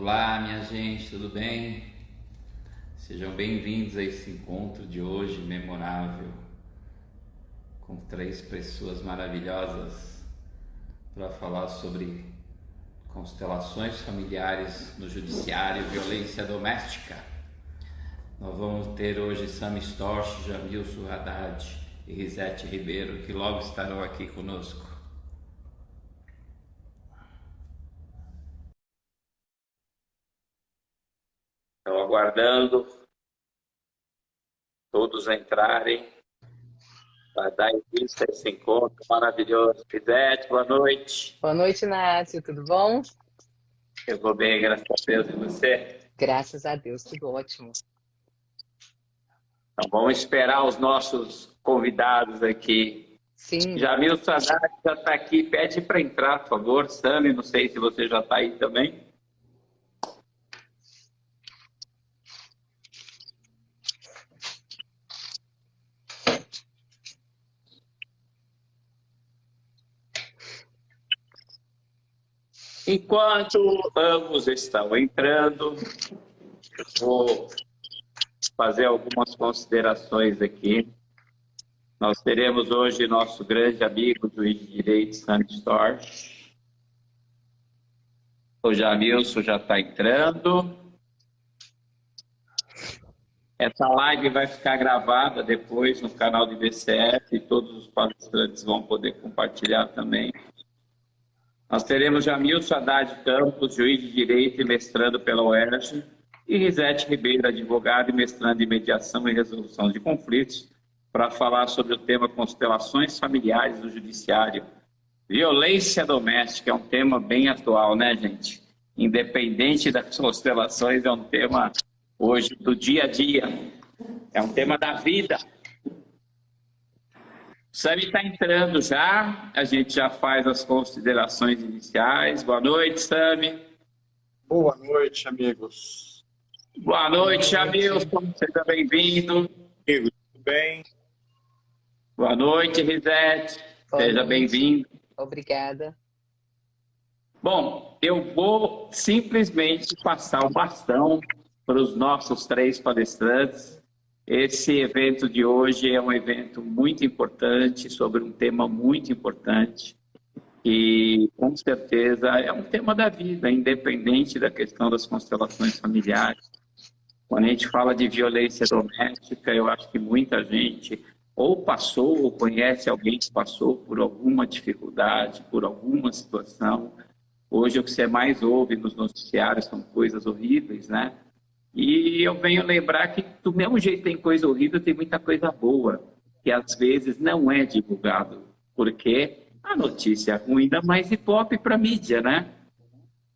Olá, minha gente, tudo bem? Sejam bem-vindos a esse encontro de hoje memorável com três pessoas maravilhosas para falar sobre constelações familiares no judiciário e violência doméstica. Nós vamos ter hoje Sami Storch, Jamilson Haddad e Risete Ribeiro, que logo estarão aqui conosco. Estou aguardando todos entrarem para dar início a esse encontro maravilhoso. Risete, boa noite. Boa noite, Nácio, tudo bom? Eu vou bem, graças a Deus, e você? Graças a Deus, tudo ótimo. Então vamos esperar os nossos convidados aqui. Sim. Jamilson Haddad já está aqui, pede para entrar, por favor. Sami, não sei se você já está aí também. Enquanto ambos estão entrando, eu vou fazer algumas considerações aqui. Nós teremos hoje nosso grande amigo, juiz de direito, Sami Storch. O Jamilson já está entrando. Essa live vai ficar gravada depois no canal do IBCF e todos os palestrantes vão poder compartilhar também. Nós teremos Jamilson Haddad Campos, juiz de direito e mestrando pela UERJ, e Risete Ribeiro, advogado e mestrando em mediação e resolução de conflitos, para falar sobre o tema constelações familiares do judiciário. Violência doméstica é um tema bem atual, né, gente? Independente das constelações, é um tema hoje do dia a dia. É um tema da vida. O Sami está entrando já, a gente já faz as considerações iniciais. Boa noite, Sami. Boa noite, amigos. Boa noite, Jamilson. Seja bem-vindo. Amigos, tudo bem? Boa noite, Risete. Seja bem-vindo. Obrigada. Bom, eu vou simplesmente passar o bastão para os nossos três palestrantes. Esse evento de hoje é um evento muito importante, sobre um tema muito importante, e com certeza é um tema da vida, independente da questão das constelações familiares. Quando a gente fala de violência doméstica, eu acho que muita gente ou passou ou conhece alguém que passou por alguma dificuldade, por alguma situação. Hoje o que você mais ouve nos noticiários são coisas horríveis, né? E eu venho lembrar que do mesmo jeito tem coisa horrível, tem muita coisa boa, que às vezes não é divulgado, porque a notícia ruim dá mais ibope para a mídia, né?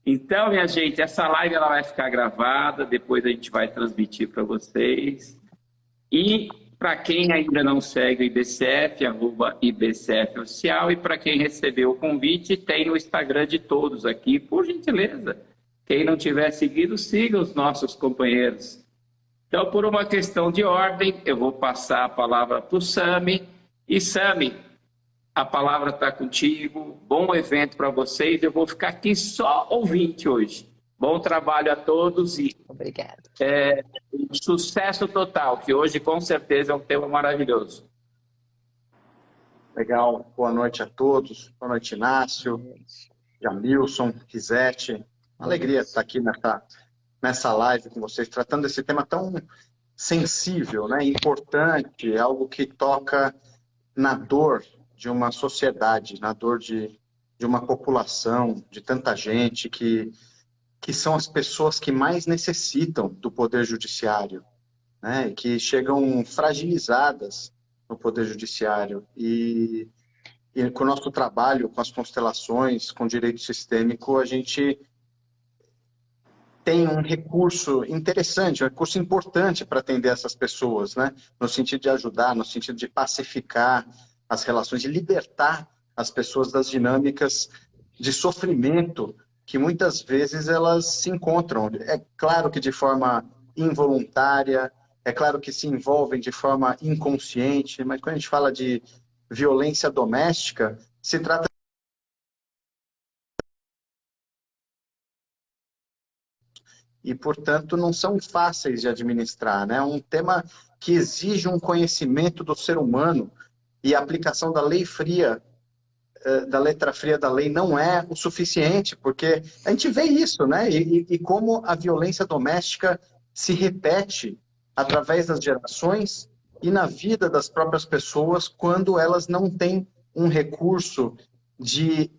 Então, minha gente, essa live ela vai ficar gravada, depois a gente vai transmitir para vocês. E para quem ainda não segue o IBCF, @IBCF Oficial, e para quem recebeu o convite, tem no Instagram de todos aqui, por gentileza. Quem não tiver seguido, siga os nossos companheiros. Então, por uma questão de ordem, eu vou passar a palavra para o Sami. E Sami, a palavra está contigo. Bom evento para vocês. Eu vou ficar aqui só ouvinte hoje. Bom trabalho a todos e Obrigada. Sucesso total, que hoje com certeza é um tema maravilhoso. Legal. Boa noite a todos. Boa noite, Inácio, Jamilson, Risete. Uma alegria estar aqui nessa live com vocês, tratando desse tema tão sensível, né? Importante, algo que toca na dor de uma sociedade, na dor de uma população, de tanta gente que são as pessoas que mais necessitam do poder judiciário, né? E que chegam fragilizadas no poder judiciário. E com o nosso trabalho, com as constelações, com o direito sistêmico, a gente tem um recurso interessante, um recurso importante para atender essas pessoas, né? No sentido de ajudar, no sentido de pacificar as relações, de libertar as pessoas das dinâmicas de sofrimento que muitas vezes elas se encontram. É claro que de forma involuntária, é claro que se envolvem de forma inconsciente, mas quando a gente fala de violência doméstica, se trata e, portanto, não são fáceis de administrar, né? É um tema que exige um conhecimento do ser humano e a aplicação da lei fria, da letra fria da lei não é o suficiente, porque a gente vê isso, né? E como a violência doméstica se repete através das gerações e na vida das próprias pessoas quando elas não têm um recurso de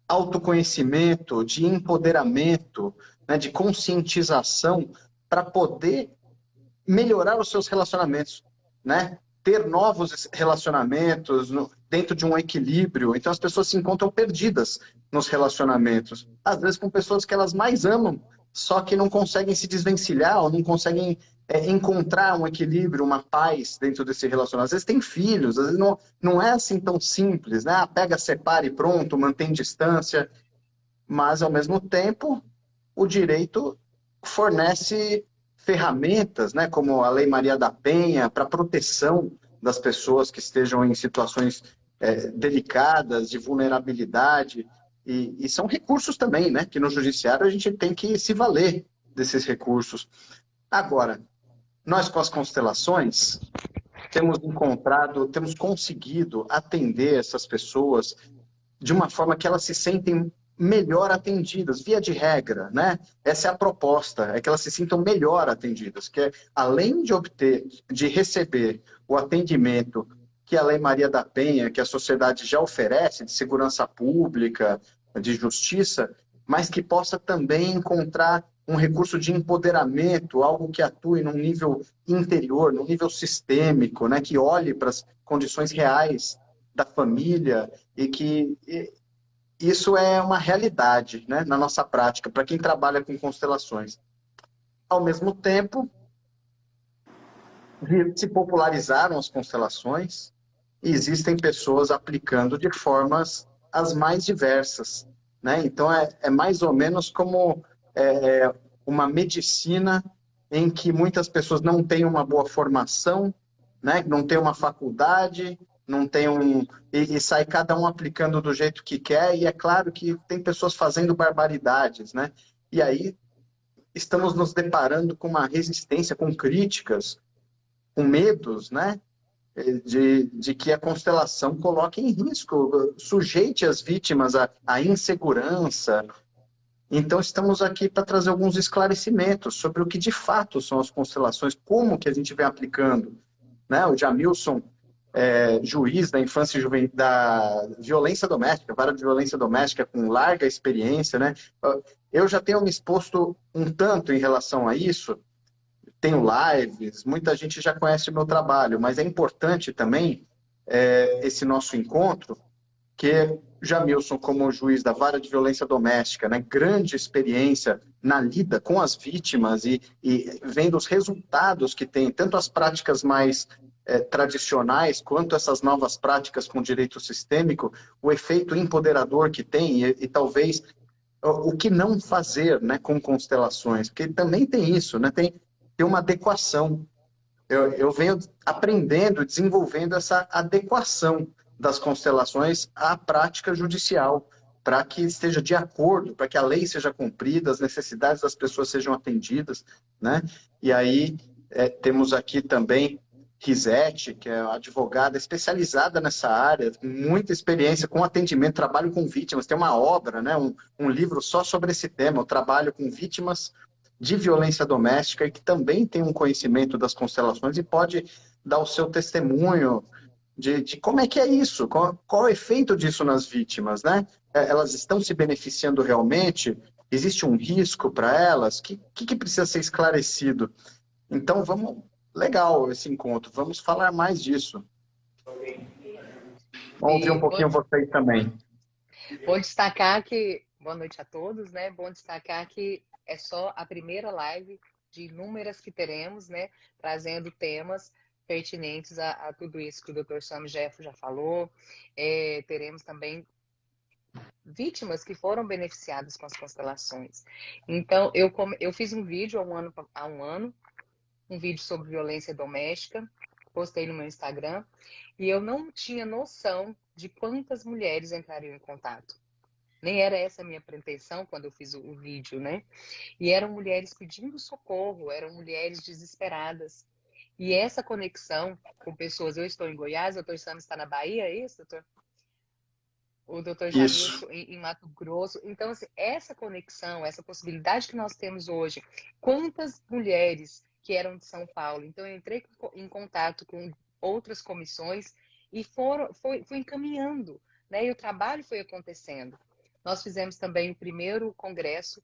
autoconhecimento, de empoderamento, né, de conscientização para poder melhorar os seus relacionamentos, né? Ter novos relacionamentos dentro de um equilíbrio. Então as pessoas se encontram perdidas nos relacionamentos, às vezes com pessoas que elas mais amam, só que não conseguem se desvencilhar ou não conseguem encontrar um equilíbrio, uma paz dentro desse relacionamento. Às vezes tem filhos, às vezes não é assim tão simples, né? Pega, separa e pronto, mantém distância, mas ao mesmo tempo o direito fornece ferramentas, né, como a Lei Maria da Penha, para proteção das pessoas que estejam em situações delicadas, de vulnerabilidade, e são recursos também, né, que no judiciário a gente tem que se valer desses recursos. Agora, nós com as constelações temos conseguido atender essas pessoas de uma forma que elas se sentem melhor atendidas, via de regra, né? Essa é a proposta, é que elas se sintam melhor atendidas, que é, além de receber o atendimento que a Lei Maria da Penha, que a sociedade já oferece, de segurança pública, de justiça, mas que possa também encontrar um recurso de empoderamento, algo que atue num nível interior, num nível sistêmico, né? Que olhe para as condições reais da família e que isso é uma realidade, né, na nossa prática, para quem trabalha com constelações. Ao mesmo tempo, se popularizaram as constelações e existem pessoas aplicando de formas as mais diversas, né? Então, é mais ou menos como uma medicina em que muitas pessoas não têm uma boa formação, né? Não têm uma faculdade, não tem e sai cada um aplicando do jeito que quer, e é claro que tem pessoas fazendo barbaridades, né? E aí estamos nos deparando com uma resistência, com críticas, com medos, né? De que a constelação coloque em risco, sujeite as vítimas à insegurança. Então, estamos aqui para trazer alguns esclarecimentos sobre o que de fato são as constelações, como que a gente vem aplicando, né? O Jamilson, juiz da infância e juventude, da violência doméstica, vara de violência doméstica com larga experiência, né? Eu já tenho me exposto um tanto em relação a isso, tenho lives, muita gente já conhece o meu trabalho, mas é importante também esse nosso encontro, que Jamilson, como juiz da vara de violência doméstica, né, grande experiência na lida com as vítimas e vendo os resultados que tem, tanto as práticas mais tradicionais quanto essas novas práticas com direito sistêmico, o efeito empoderador que tem e talvez o que não fazer, né, com constelações, porque também tem isso, né, tem uma adequação. Eu venho aprendendo, desenvolvendo essa adequação das constelações à prática judicial, para que esteja de acordo, para que a lei seja cumprida, as necessidades das pessoas sejam atendidas, né? E aí temos aqui também Risete, que é advogada especializada nessa área, com muita experiência com atendimento, trabalho com vítimas, tem uma obra, né? Um livro só sobre esse tema, o trabalho com vítimas de violência doméstica e que também tem um conhecimento das constelações e pode dar o seu testemunho de como é que é isso, qual é o efeito disso nas vítimas, né? Elas estão se beneficiando realmente? Existe um risco para elas? O que precisa ser esclarecido? Então, legal esse encontro, vamos falar mais disso. Vamos ouvir um pouquinho vocês também. Vou destacar que, boa noite a todos, né? Bom destacar que é só a primeira live de inúmeras que teremos, né? Trazendo temas pertinentes a tudo isso que o Dr. Sam Jeff já falou. Teremos também vítimas que foram beneficiadas com as constelações. Então, eu fiz um vídeo há um ano, um vídeo sobre violência doméstica, postei no meu Instagram, e eu não tinha noção de quantas mulheres entrariam em contato. Nem era essa a minha pretensão quando eu fiz o vídeo, né? E eram mulheres pedindo socorro, eram mulheres desesperadas. E essa conexão com pessoas, eu estou em Goiás, o doutor Sam está na Bahia, é isso, doutor? O doutor Isso. Jamilson em Mato Grosso. Então, assim, essa conexão, essa possibilidade que nós temos hoje, quantas mulheres que eram de São Paulo? Então, eu entrei em contato com outras comissões e fui encaminhando, né? E o trabalho foi acontecendo. Nós fizemos também o primeiro congresso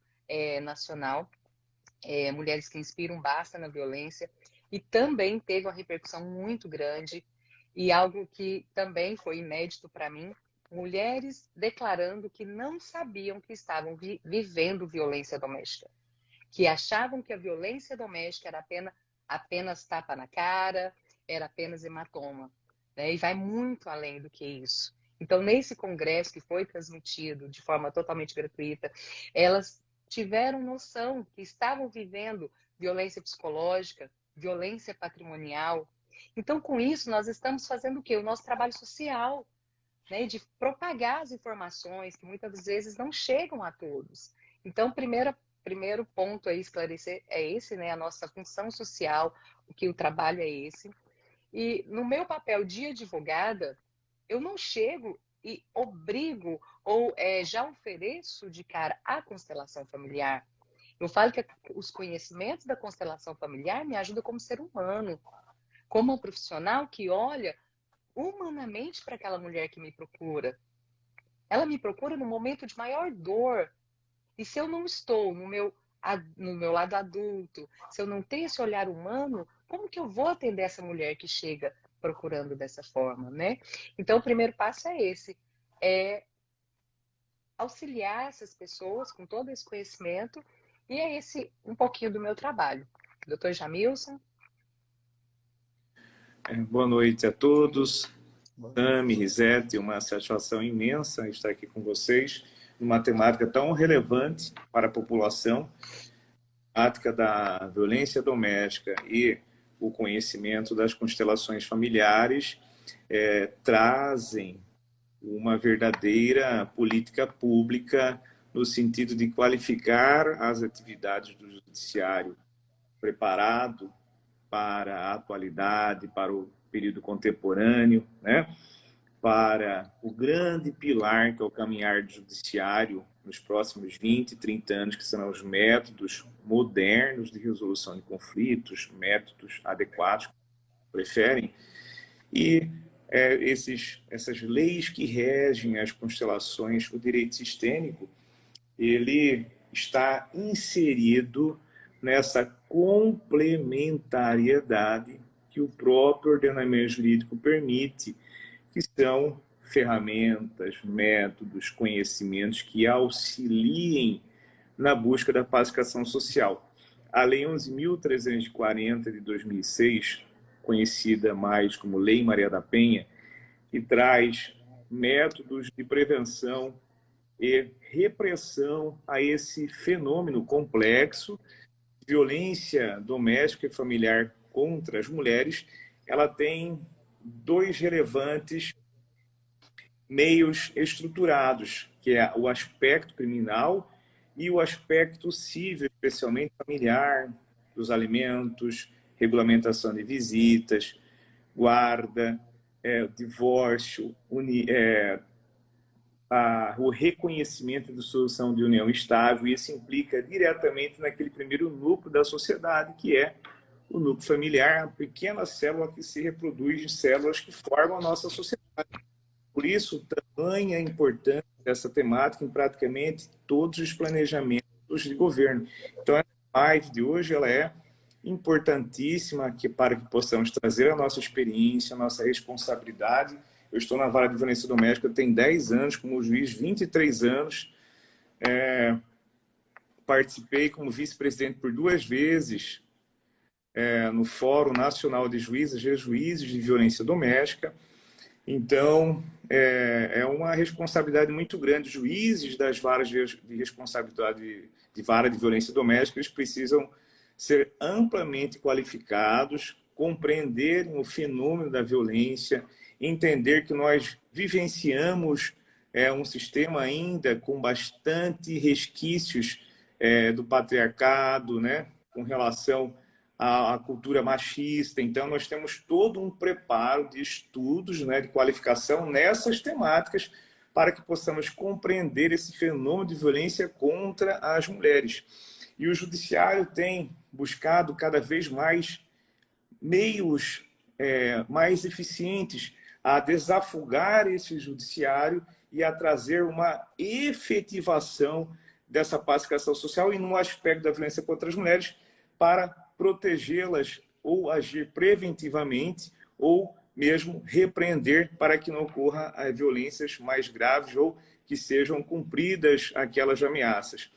nacional, Mulheres que Inspiram Basta na Violência, e também teve uma repercussão muito grande e algo que também foi inédito para mim, mulheres declarando que não sabiam que estavam vivendo violência doméstica, que achavam que a violência doméstica era apenas tapa na cara, era apenas hematoma, né? E vai muito além do que isso. Então, nesse congresso que foi transmitido de forma totalmente gratuita, elas tiveram noção que estavam vivendo violência psicológica, violência patrimonial. Então, com isso, nós estamos fazendo o quê? O nosso trabalho social, né, de propagar as informações que muitas vezes não chegam a todos. Então, primeiro ponto a esclarecer é esse, né, a nossa função social, o que o trabalho é esse. E no meu papel de advogada, eu não chego e obrigo ou já ofereço de cara a constelação familiar. Eu falo que os conhecimentos da constelação familiar me ajudam como ser humano, como um profissional que olha humanamente para aquela mulher que me procura. Ela me procura no momento de maior dor. E se eu não estou no meu lado adulto, se eu não tenho esse olhar humano, como que eu vou atender essa mulher que chega procurando dessa forma, né? Então, o primeiro passo é esse, é auxiliar essas pessoas com todo esse conhecimento, e é esse um pouquinho do meu trabalho. Doutor Jamilson? Boa noite a todos. Tami, Risete, uma satisfação imensa estar aqui com vocês numa temática tão relevante para a população, a temática da violência doméstica e o conhecimento das constelações familiares trazem uma verdadeira política pública no sentido de qualificar as atividades do judiciário preparado para a atualidade, para o período contemporâneo, né? Para o grande pilar que é o caminhar do judiciário nos próximos 20, 30 anos, que serão os métodos modernos de resolução de conflitos, métodos adequados, que preferem, e essas leis que regem as constelações, o direito sistêmico, ele está inserido nessa complementariedade que o próprio ordenamento jurídico permite, que são ferramentas, métodos, conhecimentos que auxiliem na busca da pacificação social. A Lei 11.340 de 2006, conhecida mais como Lei Maria da Penha, que traz métodos de prevenção e repressão a esse fenômeno complexo, violência doméstica e familiar contra as mulheres, ela tem dois relevantes meios estruturados, que é o aspecto criminal e o aspecto civil, especialmente familiar, dos alimentos, regulamentação de visitas, guarda, divórcio, o reconhecimento de solução de união estável, e isso implica diretamente naquele primeiro núcleo da sociedade, que é o núcleo familiar, a pequena célula que se reproduz em células que formam a nossa sociedade. Por isso, tamanha a importância dessa temática em praticamente todos os planejamentos de governo. Então, a live de hoje ela é importantíssima para que possamos trazer a nossa experiência, a nossa responsabilidade. Eu estou na vara de violência doméstica, tenho 10 anos, como juiz, 23 anos. Participei como vice-presidente por 2 vezes no Fórum Nacional de Juízes e Juízes de Violência Doméstica. Então, é uma responsabilidade muito grande. Juízes das varas de responsabilidade de vara de violência doméstica, eles precisam ser amplamente qualificados, compreenderem o fenômeno da violência, entender que nós vivenciamos é um sistema ainda com bastante resquícios do patriarcado, né, com relação à cultura machista. Então, nós temos todo um preparo de estudos, né, de qualificação nessas temáticas para que possamos compreender esse fenômeno de violência contra as mulheres. E o judiciário tem buscado cada vez mais meios mais eficientes a desafogar esse judiciário e a trazer uma efetivação dessa pacificação social e no aspecto da violência contra as mulheres para protegê-las ou agir preventivamente ou mesmo repreender para que não ocorra violências mais graves ou que sejam cumpridas aquelas ameaças.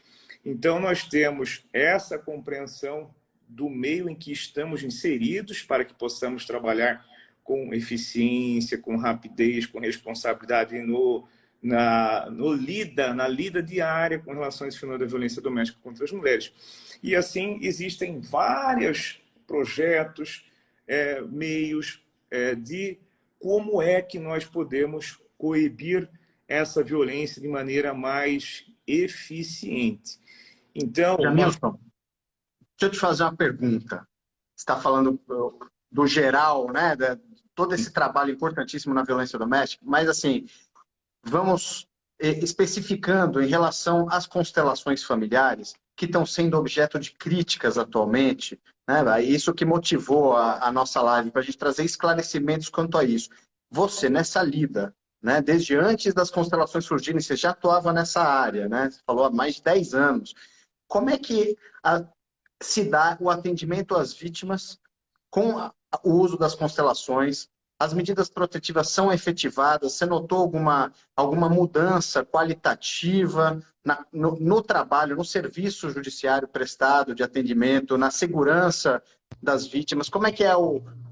Então, nós temos essa compreensão do meio em que estamos inseridos para que possamos trabalhar com eficiência, com rapidez, com responsabilidade na lida diária com relação a esse fenômeno da violência doméstica contra as mulheres. E assim existem vários projetos, meios de como é que nós podemos coibir essa violência de maneira mais eficiente. Então, Jamilson, deixa eu te fazer uma pergunta. Você está falando do geral, né, de todo esse trabalho importantíssimo na violência doméstica, mas assim, vamos especificando em relação às constelações familiares que estão sendo objeto de críticas atualmente, né? Isso que motivou a nossa live, para a gente trazer esclarecimentos quanto a isso. Você, nessa lida, né, desde antes das constelações surgirem, você já atuava nessa área, né? Você falou há mais de 10 anos. Como é que se dá o atendimento às vítimas com o uso das constelações? As medidas protetivas são efetivadas? Você notou alguma mudança qualitativa no trabalho, no serviço judiciário prestado de atendimento, na segurança das vítimas? Como é que é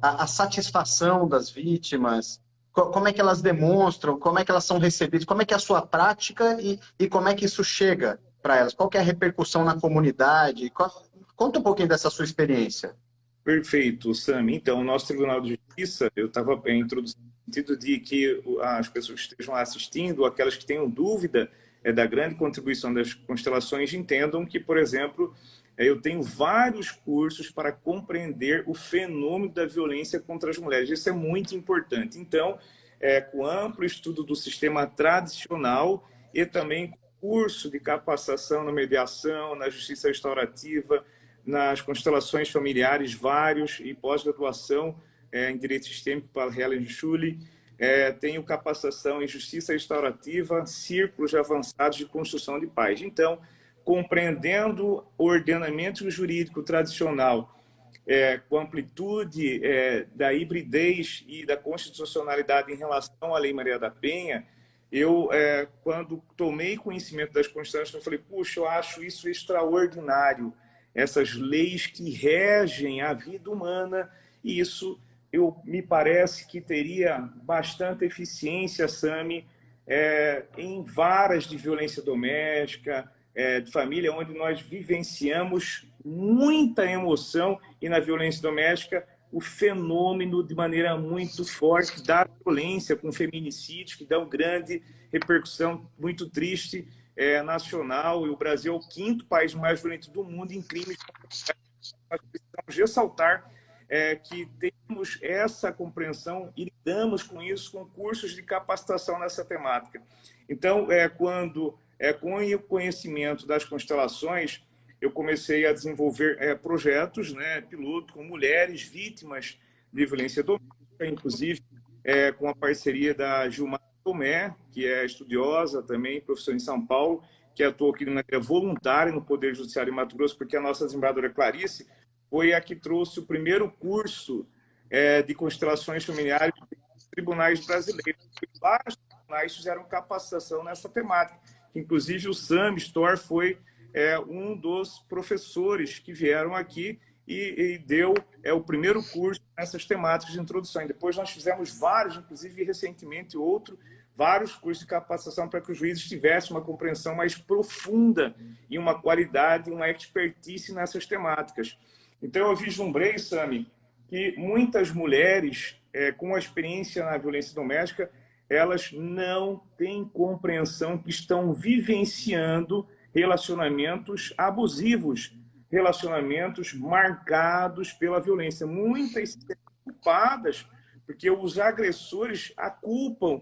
a satisfação das vítimas? Como é que elas demonstram? Como é que elas são recebidas? Como é que é a sua prática e como é que isso chega para elas? Qual que é a repercussão na comunidade? Conta um pouquinho dessa sua experiência. Perfeito, Sami. Então, o nosso Tribunal de Justiça, eu estava introduzindo no sentido de que as pessoas que estejam assistindo, aquelas que tenham dúvida da grande contribuição das constelações, entendam que, por exemplo, eu tenho vários cursos para compreender o fenômeno da violência contra as mulheres. Isso é muito importante. Então, com amplo estudo do sistema tradicional e também curso de capacitação na mediação, na justiça restaurativa, nas constelações familiares, vários, e pós-graduação em Direito Sistêmico para Helen Schule. Tenho capacitação em Justiça Restaurativa, círculos avançados de construção de paz. Então, compreendendo o ordenamento jurídico tradicional, com amplitude da hibridez e da constitucionalidade em relação à Lei Maria da Penha, eu, quando tomei conhecimento das constituições, eu falei, puxa, eu acho isso extraordinário, essas leis que regem a vida humana, e isso me parece que teria bastante eficiência, Sami, em varas de violência doméstica, de família, onde nós vivenciamos muita emoção, e na violência doméstica o fenômeno de maneira muito forte da violência com feminicídios, que dão grande repercussão, muito triste, nacional, e o Brasil é o 5º país mais violento do mundo em crimes. Nós precisamos ressaltar que temos essa compreensão e lidamos com isso com cursos de capacitação nessa temática. Então, com o conhecimento das constelações, eu comecei a desenvolver projetos, né, piloto, com mulheres vítimas de violência doméstica, inclusive com a parceria da Gilmar Tomé, que é estudiosa também, professora em São Paulo, que atuou aqui de maneira voluntária no Poder Judiciário de Mato Grosso, porque a nossa desembargadora Clarice foi a que trouxe o primeiro curso de constelações familiares dos tribunais brasileiros. Vários tribunais fizeram capacitação nessa temática. Inclusive, o Sam Storr foi um dos professores que vieram aqui e deu o primeiro curso nessas temáticas de introdução. E depois nós fizemos vários, inclusive recentemente vários cursos de capacitação para que os juízes tivessem uma compreensão mais profunda e uma qualidade, uma expertise nessas temáticas. Então eu vislumbrei, Sami, que muitas mulheres com a experiência na violência doméstica elas não têm compreensão que estão vivenciando relacionamentos abusivos, relacionamentos marcados pela violência. Muitas culpadas, porque os agressores a culpam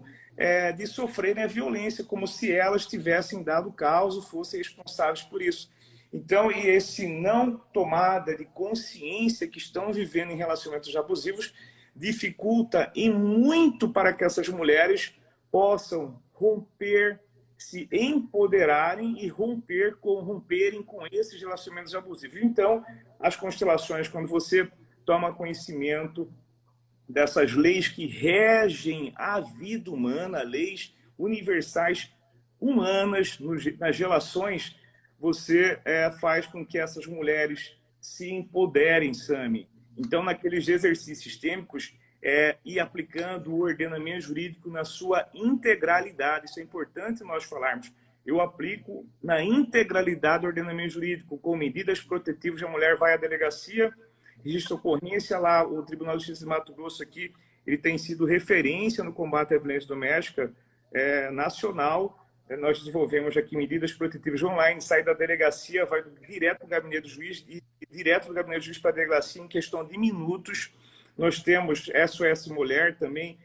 de sofrerem a violência, como se elas tivessem dado causa, fossem responsáveis por isso. Então, e esse não tomada de consciência que estão vivendo em relacionamentos abusivos dificulta e muito para que essas mulheres possam romper, se empoderarem e romperem com esses relacionamentos abusivos. Então, as constelações, quando você toma conhecimento dessas leis que regem a vida humana, leis universais humanas nas relações, você faz com que essas mulheres se empoderem, Sami. Então, naqueles exercícios sistêmicos, ir aplicando o ordenamento jurídico na sua integralidade. Isso é importante nós falarmos. Eu aplico na integralidade do ordenamento jurídico, com medidas protetivas. A mulher vai à delegacia, registra ocorrência lá, o Tribunal de Justiça de Mato Grosso aqui, ele tem sido referência no combate à violência doméstica nacional. Nós desenvolvemos aqui medidas protetivas online, sai da delegacia, vai direto para o gabinete do juiz e direto do gabinete do juiz para a delegacia em questão de minutos. Nós temos SOS Mulher também,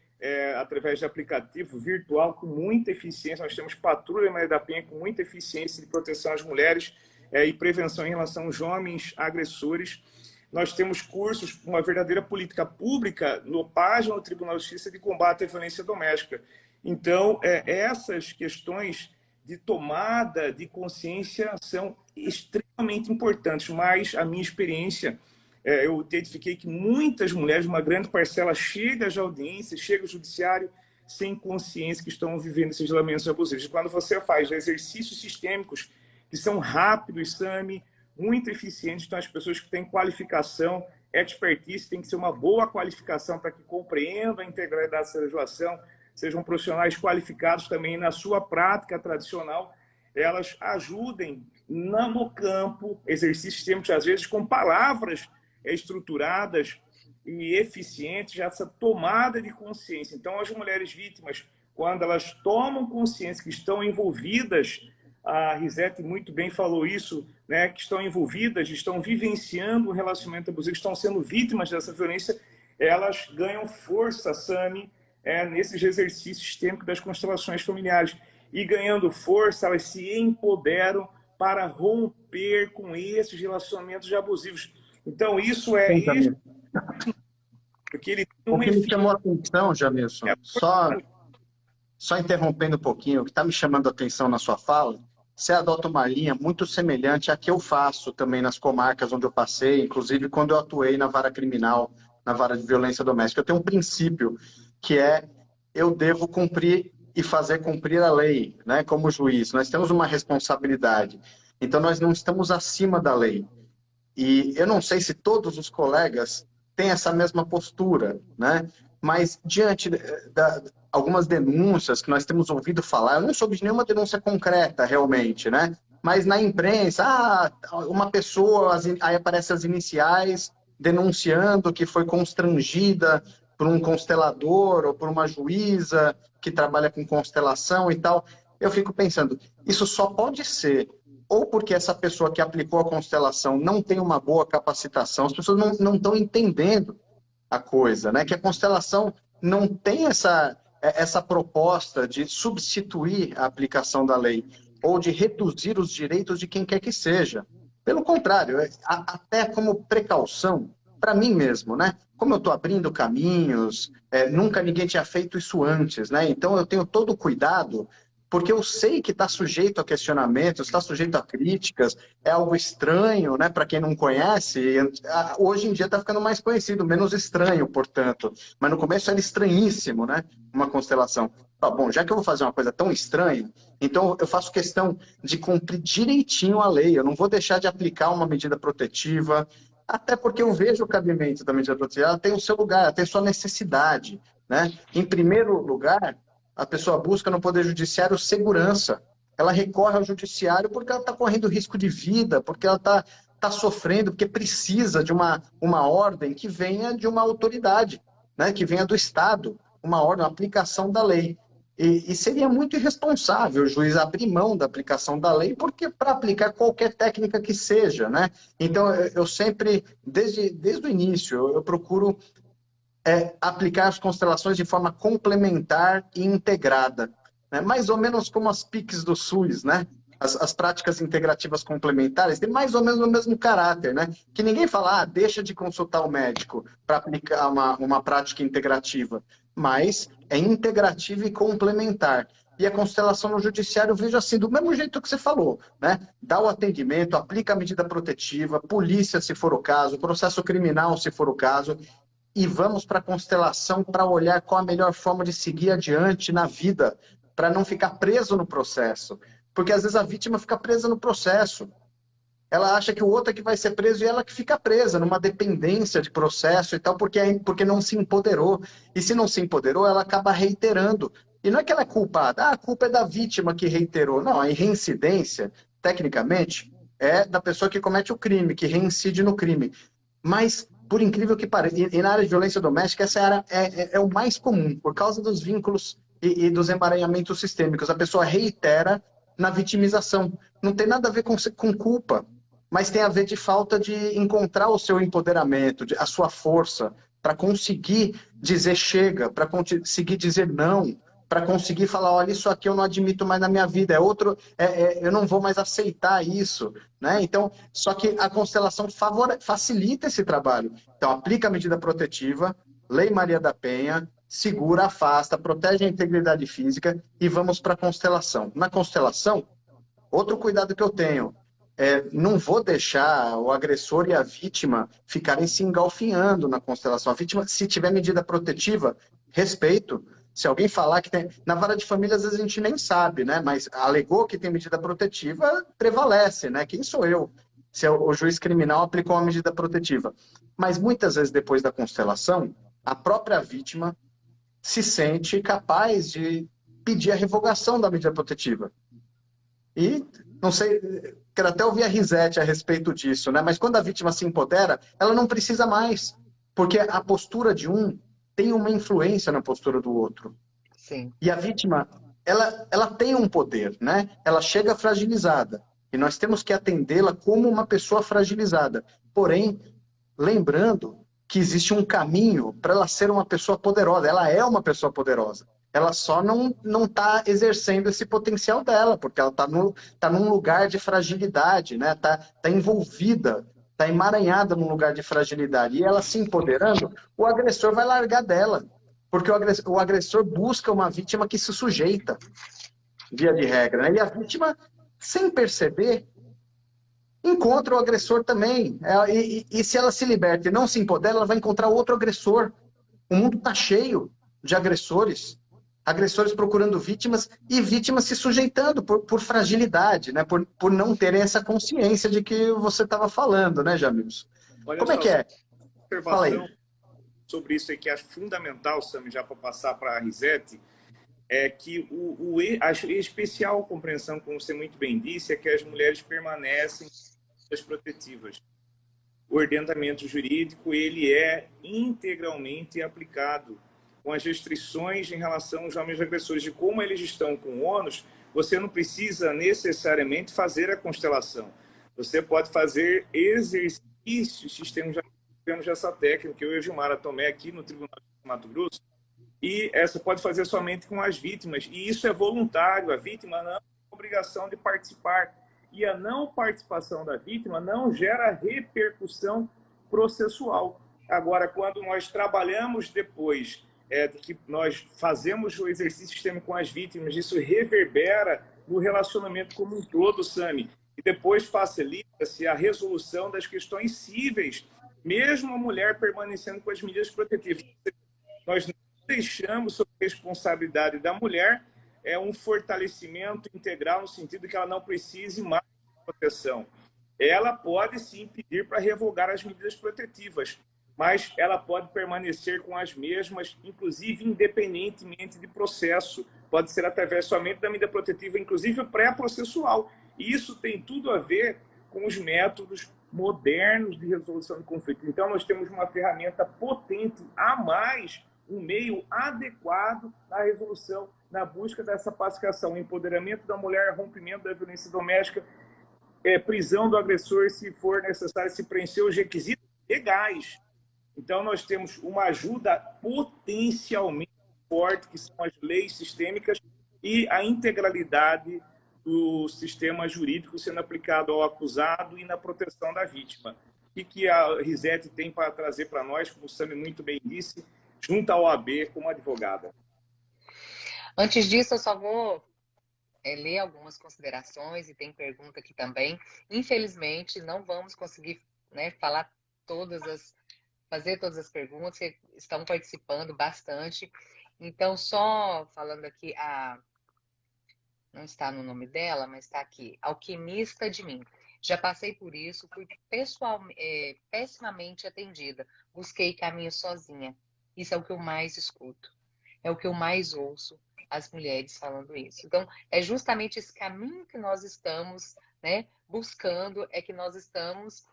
através de aplicativo virtual com muita eficiência. Nós temos Patrulha Maria da Penha com muita eficiência de proteção às mulheres e prevenção em relação aos homens agressores. Nós temos cursos, uma verdadeira política pública no página do Tribunal de Justiça de combate à violência doméstica. Então, essas questões de tomada de consciência são extremamente importantes, mas a minha experiência, eu identifiquei que muitas mulheres, uma grande parcela, chega às audiências, chega ao judiciário sem consciência que estão vivendo esses relacionamentos abusivos. E quando você faz exercícios sistêmicos que são rápidos, Sami, muito eficientes, então as pessoas que têm qualificação, expertise, tem que ser uma boa qualificação para que compreendam a integralidade dessa legislação, sejam profissionais qualificados também na sua prática tradicional, elas ajudem no campo, exercícios sistêmicos, às vezes com palavras estruturadas e eficientes, essa tomada de consciência. Então, as mulheres vítimas, quando elas tomam consciência que estão envolvidas, a Risete muito bem falou isso, né, que estão envolvidas, estão vivenciando um relacionamento abusivo, estão sendo vítimas dessa violência, elas ganham força, Sami, nesses exercícios sistêmicos das constelações familiares. E ganhando força, elas se empoderam para romper com esses relacionamentos abusivos. Então, isso é... Porque ele tem o que me chamou a atenção, Jamilson, só interrompendo um pouquinho, o que está me chamando a atenção na sua fala, você adota uma linha muito semelhante à que eu faço também nas comarcas onde eu passei, inclusive quando eu atuei na vara criminal, na vara de violência doméstica. Eu tenho um princípio que eu devo cumprir e fazer cumprir a lei, né? Como juiz. Nós temos uma responsabilidade. Então, nós não estamos acima da lei. E eu não sei se todos os colegas têm essa mesma postura, né? Mas, diante de algumas denúncias que nós temos ouvido falar, eu não soube de nenhuma denúncia concreta, realmente, né? Mas na imprensa, uma pessoa, aí aparecem as iniciais, denunciando que foi constrangida por um constelador ou por uma juíza que trabalha com constelação e tal. Eu fico pensando, isso só pode ser ou porque essa pessoa que aplicou a constelação não tem uma boa capacitação, as pessoas não estão entendendo a coisa, né? Que a constelação não tem essa proposta de substituir a aplicação da lei ou de reduzir os direitos de quem quer que seja. Pelo contrário, até como precaução, para mim mesmo, né? Como eu estou abrindo caminhos, nunca ninguém tinha feito isso antes, né? Então eu tenho todo o cuidado, porque eu sei que está sujeito a questionamentos, está sujeito a críticas, é algo estranho, né? Para quem não conhece, hoje em dia está ficando mais conhecido, menos estranho, portanto. Mas no começo era estranhíssimo, né? Uma constelação. Bom, já que eu vou fazer uma coisa tão estranha, então eu faço questão de cumprir direitinho a lei. Eu não vou deixar de aplicar uma medida protetiva, até porque eu vejo o cabimento da medida protetiva. Ela tem o seu lugar, ela tem sua necessidade, né? Em primeiro lugar, a pessoa busca no Poder Judiciário segurança. Ela recorre ao Judiciário porque ela está correndo risco de vida, porque ela está sofrendo, porque precisa de uma ordem que venha de uma autoridade, né? Que venha do Estado, uma ordem, uma aplicação da lei. E seria muito irresponsável o juiz abrir mão da aplicação da lei, porque para aplicar qualquer técnica que seja, né? Então, eu sempre, desde o início, eu procuro aplicar as constelações de forma complementar e integrada, né? Mais ou menos como as PICs do SUS, né? As práticas integrativas complementares têm mais ou menos o mesmo caráter, né? Que ninguém fala, deixa de consultar o médico para aplicar uma prática integrativa, mas é integrativa e complementar. E a constelação no judiciário eu vejo assim, do mesmo jeito que você falou, né? Dá o atendimento, aplica a medida protetiva, polícia, se for o caso, processo criminal, se for o caso, e vamos para a constelação para olhar qual a melhor forma de seguir adiante na vida, para não ficar preso no processo. Porque às vezes a vítima fica presa no processo. Ela acha que o outro é que vai ser preso e ela que fica presa numa dependência de processo e tal, porque não se empoderou. E se não se empoderou, ela acaba reiterando. E não é que ela é culpada, a culpa é da vítima que reiterou. Não, a reincidência, tecnicamente, é da pessoa que comete o crime, que reincide no crime. Mas, por incrível que pareça, e na área de violência doméstica, essa área é o mais comum, por causa dos vínculos e dos emaranhamentos sistêmicos. A pessoa reitera na vitimização. Não tem nada a ver com culpa, mas tem a ver de falta de encontrar o seu empoderamento, a sua força, para conseguir dizer chega, para conseguir dizer não, para conseguir falar, olha, isso aqui eu não admito mais na minha vida, eu não vou mais aceitar isso, né? Então, só que a constelação facilita esse trabalho. Então, aplica a medida protetiva, Lei Maria da Penha, segura, afasta, protege a integridade física e vamos para a constelação. Na constelação, outro cuidado que eu tenho, não vou deixar o agressor e a vítima ficarem se engalfinhando na constelação. A vítima, se tiver medida protetiva, respeito. Se alguém falar que tem... Na vara de família, às vezes a gente nem sabe, né? Mas alegou que tem medida protetiva, prevalece, né? Quem sou eu? Se o juiz criminal aplicou uma medida protetiva. Mas muitas vezes, depois da constelação, a própria vítima se sente capaz de pedir a revogação da medida protetiva. E, não sei, quero até ouvir a Risete a respeito disso, né? Mas quando a vítima se empodera, ela não precisa mais, porque a postura de um tem uma influência na postura do outro. Sim. E a vítima, ela tem um poder, né? Ela chega fragilizada, e nós temos que atendê-la como uma pessoa fragilizada. Porém, lembrando que existe um caminho para ela ser uma pessoa poderosa. Ela é uma pessoa poderosa. Ela só não está exercendo esse potencial dela, porque ela tá num lugar de fragilidade, né? Tá envolvida, tá emaranhada num lugar de fragilidade. E ela se empoderando, o agressor vai largar dela, porque o agressor busca uma vítima que se sujeita, via de regra, né? E a vítima, sem perceber, encontra o agressor também. E se ela se liberta e não se empodera, ela vai encontrar outro agressor. O mundo está cheio de agressores. Agressores procurando vítimas e vítimas se sujeitando por fragilidade, né? Por não terem essa consciência de que você estava falando, né, Jamilson? Como é que é? Fala aí. Sobre isso aí que acho fundamental, Sami, já para passar para a Risete, é que a especial compreensão, como você muito bem disse, é que as mulheres permanecem protetivas. O ordenamento jurídico ele é integralmente aplicado com as restrições em relação aos homens agressores, de como eles estão com ônus. Você não precisa necessariamente fazer a constelação. Você pode fazer exercícios, temos essa técnica, eu e a Gilmara Tomé aqui no Tribunal de Mato Grosso, e essa pode fazer somente com as vítimas, e isso é voluntário, a vítima não tem obrigação de participar. E a não participação da vítima não gera repercussão processual. Agora, quando nós trabalhamos depois que nós fazemos o exercício sistêmico com as vítimas, isso reverbera no relacionamento como um todo, Sami, e depois facilita-se a resolução das questões cíveis, mesmo a mulher permanecendo com as medidas protetivas. Nós não deixamos sob responsabilidade da mulher um fortalecimento integral no sentido que ela não precise mais de proteção. Ela pode sim pedir para revogar as medidas protetivas, mas ela pode permanecer com as mesmas, inclusive independentemente de processo. Pode ser através somente da medida protetiva, inclusive pré-processual. E isso tem tudo a ver com os métodos modernos de resolução de conflito. Então, nós temos uma ferramenta potente a mais, um meio adequado na resolução na busca dessa pacificação, empoderamento da mulher, rompimento da violência doméstica, prisão do agressor, se for necessário, se preencher os requisitos legais. Então, nós temos uma ajuda potencialmente forte, que são as leis sistêmicas e a integralidade do sistema jurídico sendo aplicado ao acusado e na proteção da vítima. O que a Risete tem para trazer para nós, como o Sami muito bem disse, junto à OAB como advogada? Antes disso, eu só vou ler algumas considerações e tem pergunta aqui também. Infelizmente, não vamos conseguir, né, fazer todas as perguntas, que estão participando bastante. Então, só falando aqui, não está no nome dela, mas está aqui, Alquimista de Mim. Já passei por isso, fui pessimamente atendida, busquei caminho sozinha. Isso é o que eu mais escuto, é o que eu mais ouço, as mulheres falando isso. Então, é justamente esse caminho que nós estamos, né, buscando, é que nós estamos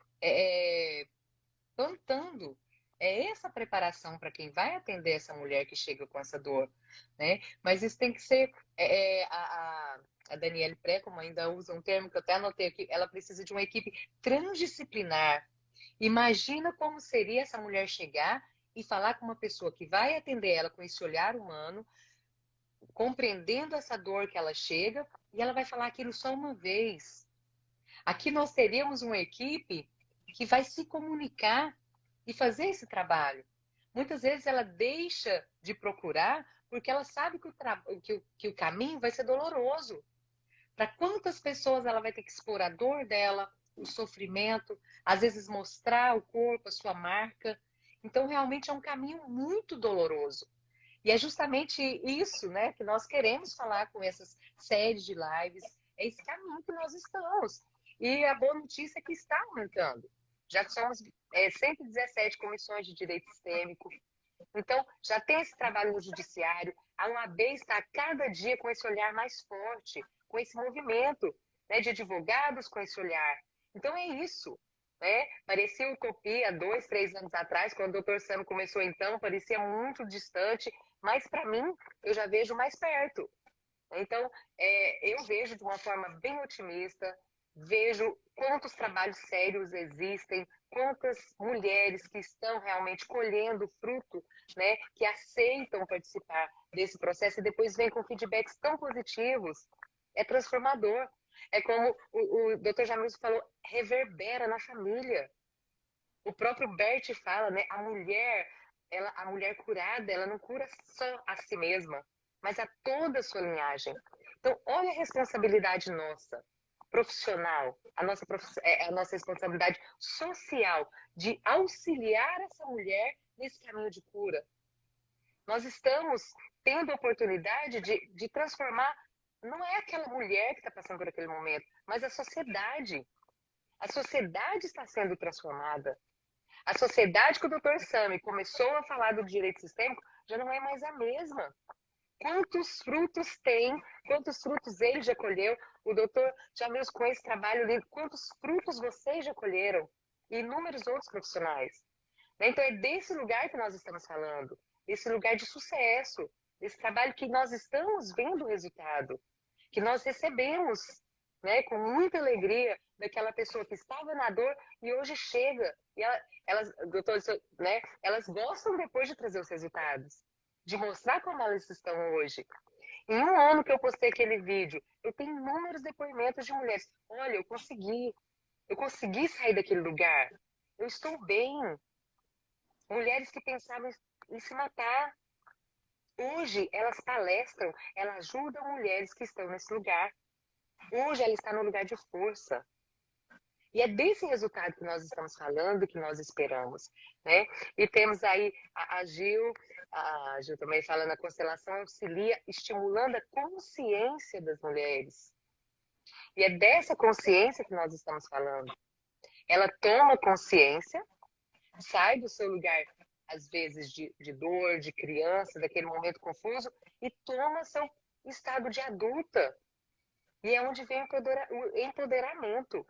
plantando. É essa preparação para quem vai atender essa mulher que chega com essa dor, né? Mas isso tem que ser... a Daniele Precoman ainda usa um termo que eu até anotei aqui, ela precisa de uma equipe transdisciplinar. Imagina como seria essa mulher chegar e falar com uma pessoa que vai atender ela com esse olhar humano, compreendendo essa dor que ela chega, e ela vai falar aquilo só uma vez. Aqui nós teríamos uma equipe que vai se comunicar e fazer esse trabalho. Muitas vezes ela deixa de procurar porque ela sabe que o caminho vai ser doloroso. Para quantas pessoas ela vai ter que expor a dor dela, o sofrimento, às vezes mostrar o corpo, a sua marca. Então, realmente é um caminho muito doloroso. E é justamente isso, né, que nós queremos falar com essas séries de lives. É esse caminho que nós estamos. E a boa notícia é que está aumentando. Já somos 117 comissões de direito sistêmico. Então, já tem esse trabalho no judiciário. A OAB está a cada dia com esse olhar mais forte, com esse movimento, né, de advogados com esse olhar. Então, é isso. Né? Parecia utopia 2, 3 anos atrás, quando o Dr. Sami começou então, parecia muito distante, mas para mim, eu já vejo mais perto. Então, eu vejo de uma forma bem otimista, vejo quantos trabalhos sérios existem, quantas mulheres que estão realmente colhendo fruto, né, que aceitam participar desse processo e depois vêm com feedbacks tão positivos. É transformador. É como o Dr. Jamilson falou, reverbera na família. O próprio Bert fala, né, a mulher curada, ela não cura só a si mesma, mas a toda a sua linhagem. Então, olha a responsabilidade nossa, profissional, a nossa responsabilidade social de auxiliar essa mulher nesse caminho de cura. Nós estamos tendo a oportunidade de transformar, não é aquela mulher que está passando por aquele momento, mas a sociedade. A sociedade está sendo transformada. A sociedade que o Dr. Sami começou a falar do direito sistêmico já não é mais a mesma. Quantos frutos tem, quantos frutos ele já colheu, o Dr. Jamilson com esse trabalho lindo, quantos frutos vocês já colheram, e inúmeros outros profissionais. Então é desse lugar que nós estamos falando, desse lugar de sucesso, desse trabalho que nós estamos vendo o resultado, que nós recebemos, né, com muita alegria daquela pessoa que estava na dor e hoje chega. E elas gostam depois de trazer os resultados, de mostrar como elas estão hoje. Em um ano que eu postei aquele vídeo, eu tenho inúmeros depoimentos de mulheres. Olha, eu consegui sair daquele lugar. Eu estou bem. Mulheres que pensavam em se matar. Hoje elas palestram, elas ajudam mulheres que estão nesse lugar. Hoje ela está no lugar de força. E é desse resultado que nós estamos falando, que nós esperamos, né? E temos aí a Gil também falando, a constelação auxilia, estimulando a consciência das mulheres. E é dessa consciência que nós estamos falando. Ela toma consciência, sai do seu lugar, às vezes, de dor, de criança, daquele momento confuso, e toma seu estado de adulta. E é onde vem o empoderamento.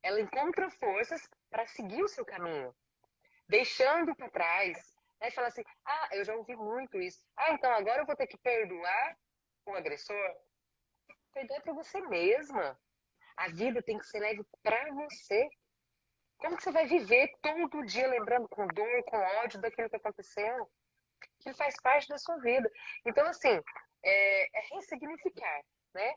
Ela encontra forças para seguir o seu caminho, deixando para trás, né? Fala assim, eu já ouvi muito isso. Então agora eu vou ter que perdoar o agressor? Perdoe para você mesma. A vida tem que ser leve para você. Como que você vai viver todo dia lembrando com dor, com ódio daquilo que aconteceu? Que faz parte da sua vida. Então, assim, é ressignificar, né?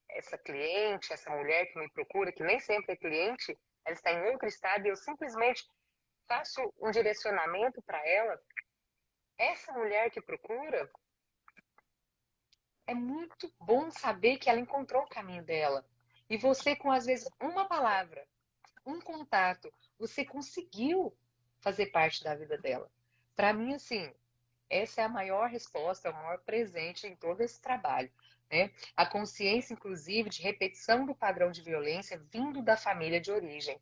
Essa cliente, essa mulher que me procura, que nem sempre é cliente, ela está em outro estado e eu simplesmente faço um direcionamento para ela. Essa mulher que procura, é muito bom saber que ela encontrou o caminho dela. E você, com às vezes uma palavra, um contato, você conseguiu fazer parte da vida dela. Para mim, assim, essa é a maior resposta, o maior presente em todo esse trabalho. Né? A consciência, inclusive, de repetição do padrão de violência vindo da família de origem.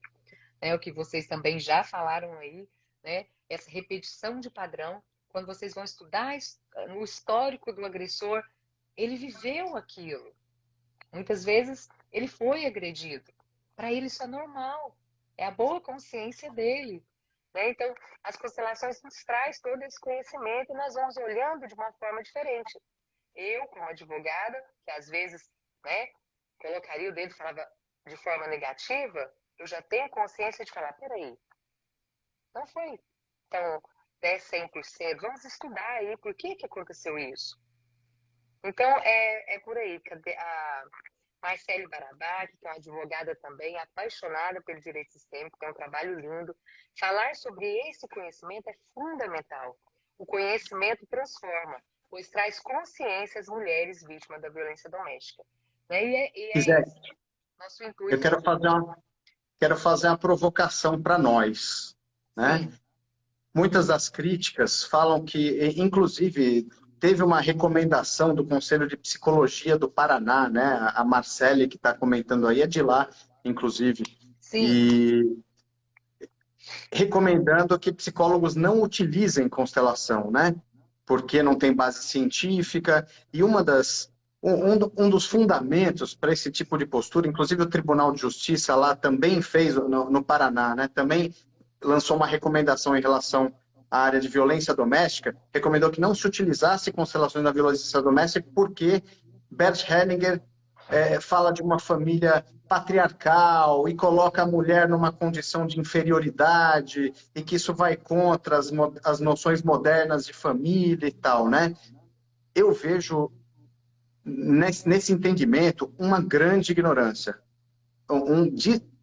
Né? O que vocês também já falaram aí, né? Essa repetição de padrão, quando vocês vão estudar o histórico do agressor, ele viveu aquilo. Muitas vezes ele foi agredido. Para ele isso é normal. É a boa consciência dele. Né? Então, as constelações nos traz todo esse conhecimento e nós vamos olhando de uma forma diferente. Eu, como advogada, que às vezes, né, colocaria o dedo e falava de forma negativa, eu já tenho consciência de falar, peraí, não foi tão 100%, vamos estudar aí por que aconteceu isso. Então, é por aí. A Marcele Barabá, que é uma advogada também, apaixonada pelo direito sistêmico, tem um trabalho lindo. Falar sobre esse conhecimento é fundamental. O conhecimento transforma, pois traz consciência às mulheres vítimas da violência doméstica. Né? E é Gisele, esse nosso intuito. eu quero fazer uma provocação para nós, né? Sim. Muitas das críticas falam que, inclusive, teve uma recomendação do Conselho de Psicologia do Paraná, né? A Marcele, que está comentando aí, é de lá, inclusive. Sim. E recomendando que psicólogos não utilizem constelação, né? Porque não tem base científica. E um dos fundamentos para esse tipo de postura, inclusive o Tribunal de Justiça lá também fez, no Paraná, né? Também lançou uma recomendação em relação à área de violência doméstica, recomendou que não se utilizasse constelações da violência doméstica porque Bert Hellinger fala de uma família patriarcal e coloca a mulher numa condição de inferioridade e que isso vai contra as noções modernas de família e tal, né? Eu vejo nesse entendimento uma grande ignorância. A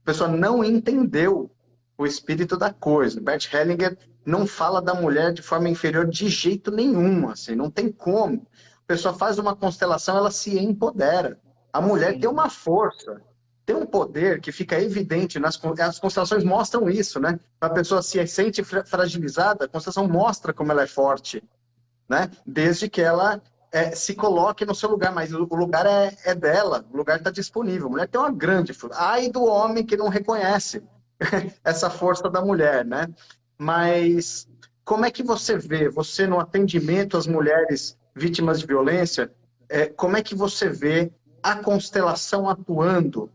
pessoa não entendeu o espírito da coisa. Bert Hellinger não fala da mulher de forma inferior de jeito nenhum, assim, não tem como. A pessoa faz uma constelação, ela se empodera. A mulher tem uma força, tem um poder que fica evidente, as constelações mostram isso, né? A pessoa se sente fragilizada, a constelação mostra como ela é forte, né? Desde que ela se coloque no seu lugar, mas o lugar é dela, o lugar está disponível. A mulher tem uma grande força. Ai do homem que não reconhece essa força da mulher, né? Mas como é que você vê, você no atendimento às mulheres vítimas de violência, como é que você vê a constelação atuando?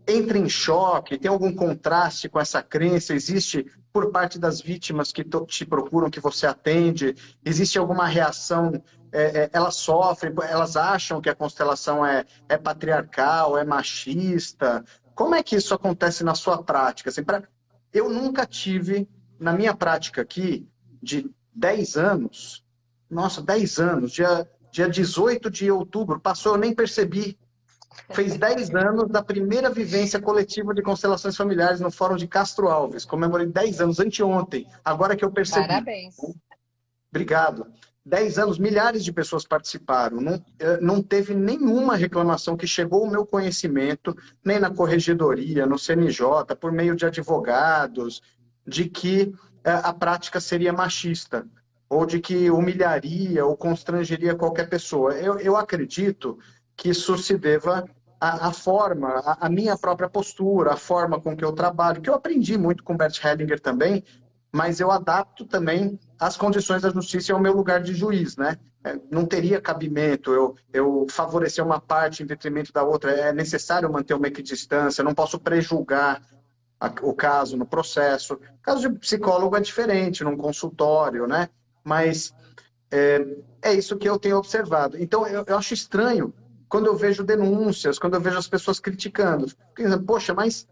Entra em choque? Tem algum contraste com essa crença? Existe por parte das vítimas que te procuram, que você atende? Existe alguma reação? Elas sofrem, elas acham que a constelação é patriarcal, é machista? Como é que isso acontece na sua prática? Assim, eu nunca tive, na minha prática aqui, de 10 anos, nossa, 10 anos, dia 18 de outubro, passou, eu nem percebi. Fez 10 anos da primeira vivência coletiva de constelações familiares no Fórum de Castro Alves. Comemorei 10 anos, anteontem, agora que eu percebi. Parabéns. Obrigado. 10 anos, milhares de pessoas participaram. Não teve nenhuma reclamação que chegou ao meu conhecimento, nem na corregedoria, no CNJ, por meio de advogados, de que a prática seria machista, ou de que humilharia ou constrangeria qualquer pessoa. Eu acredito que isso se deva à forma, à minha própria postura, à forma com que eu trabalho, que eu aprendi muito com Bert Hellinger também, mas eu adapto também às condições da justiça e ao meu lugar de juiz, né? Não teria cabimento eu favorecer uma parte em detrimento da outra. É necessário manter uma equidistância, não posso prejulgar o caso no processo. O caso de psicólogo é diferente, num consultório, né? Mas É isso que eu tenho observado. Então, eu acho estranho quando eu vejo denúncias, quando eu vejo as pessoas criticando. Pensando, poxa, mas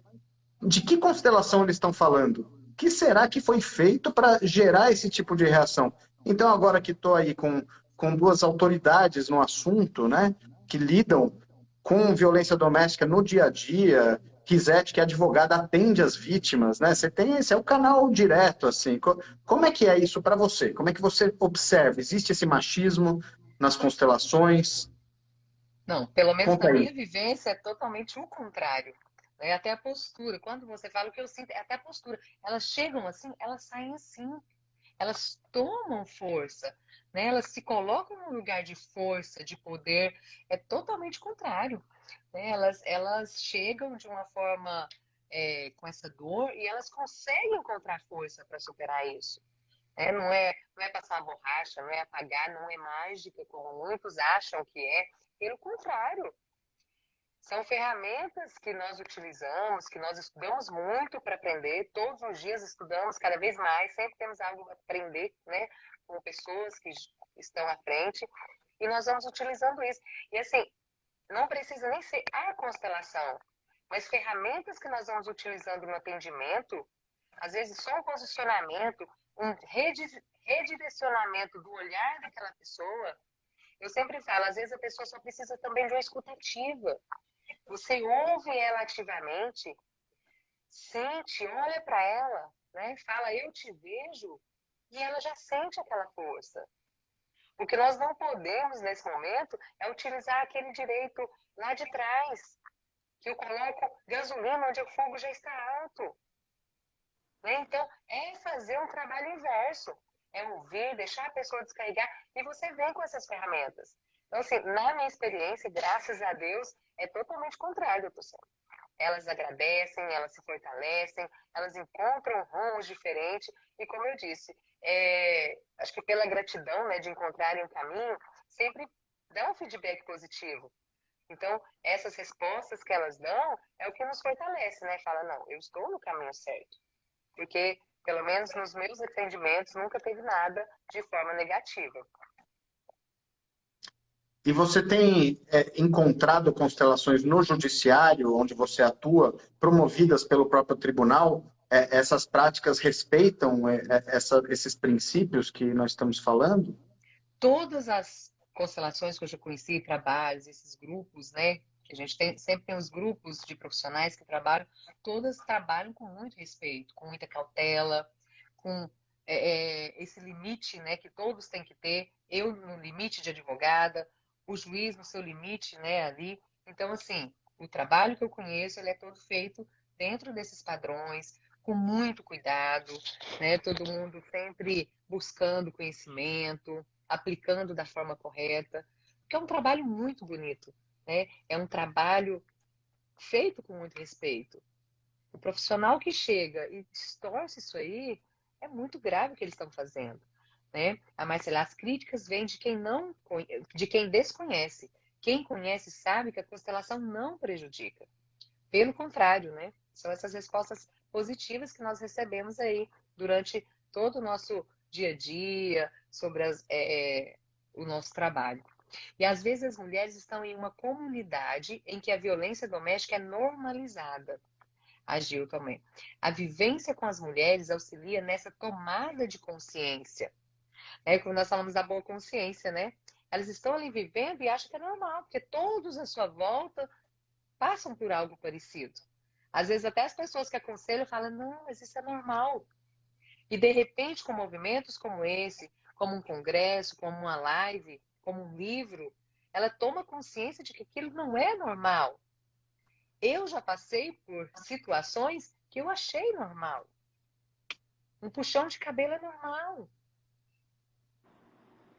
de que constelação eles estão falando? O que será que foi feito para gerar esse tipo de reação? Então, agora que estou aí com duas autoridades no assunto, né, que lidam com violência doméstica no dia a dia, Kizete, que é advogada, atende as vítimas, né? Você tem esse é o canal direto, assim. Como é que é isso para você? Como é que você observa? Existe esse machismo nas constelações? Não, pelo menos Conta na aí. minha vivência é totalmente o contrário. Né? Até a postura. Quando você fala o que eu sinto, é até a postura. Elas chegam assim, elas saem assim. Elas tomam força, né? Elas se colocam num lugar de força, de poder. É totalmente contrário. Né? Elas chegam de uma forma com essa dor e elas conseguem encontrar força para superar isso. Não é passar a borracha, não é apagar, não é mágica, como muitos acham que é. Pelo contrário, são ferramentas que nós utilizamos, que nós estudamos muito para aprender, todos os dias estudamos cada vez mais, sempre temos algo a aprender, né, com pessoas que estão à frente, e nós vamos utilizando isso. E assim, não precisa nem ser a constelação, mas ferramentas que nós vamos utilizando no atendimento, às vezes só um posicionamento, um redirecionamento do olhar daquela pessoa. Eu sempre falo, às vezes a pessoa só precisa também de uma escutativa. Você ouve ela ativamente, sente, olha para ela, né? Fala, eu te vejo, e ela já sente aquela força. O que nós não podemos nesse momento é utilizar aquele direito lá de trás, que eu coloco gasolina onde o fogo já está alto. Né? Então, é fazer um trabalho inverso. É ouvir, deixar a pessoa descarregar, e você vem com essas ferramentas. Então, assim, na minha experiência, graças a Deus, é totalmente contrário, pessoal. Elas agradecem, elas se fortalecem, elas encontram rumos diferentes. E como eu disse, acho que pela gratidão, né, de encontrarem um caminho, sempre dá um feedback positivo. Então, essas respostas que elas dão é o que nos fortalece, né? Fala, não, eu estou no caminho certo. Porque, pelo menos nos meus atendimentos, nunca teve nada de forma negativa. E você tem encontrado constelações no judiciário, onde você atua, promovidas pelo próprio tribunal? Essas práticas respeitam esses princípios que nós estamos falando? Todas as constelações que eu já conheci, trabalhos, esses grupos, né? A gente sempre tem os grupos de profissionais que trabalham, todas trabalham com muito respeito, com muita cautela, com esse limite, né, que todos têm que ter. Eu no limite de advogada, o juiz no seu limite, né, ali. Então, assim, o trabalho que eu conheço, ele é todo feito dentro desses padrões, com muito cuidado, né? Todo mundo sempre buscando conhecimento, aplicando da forma correta, porque é um trabalho muito bonito, né? É um trabalho feito com muito respeito. O profissional que chega e distorce isso aí, é muito grave o que eles estão fazendo, né? Mas sei lá, as críticas vêm de quem desconhece. Quem conhece sabe que a constelação não prejudica. Pelo contrário, né? São essas respostas positivas que nós recebemos aí durante todo o nosso dia a dia, sobre o nosso trabalho. E às vezes as mulheres estão em uma comunidade em que a violência doméstica é normalizada. Agiu também. A vivência com as mulheres auxilia nessa tomada de consciência. Como nós falamos da boa consciência, né? Elas estão ali vivendo e acham que é normal, porque todos à sua volta passam por algo parecido. Às vezes até as pessoas que aconselham falam, não, mas isso é normal. E de repente, com movimentos como esse, como um congresso, como uma live, como um livro, ela toma consciência de que aquilo não é normal. Eu já passei por situações que eu achei normal. Um puxão de cabelo é normal.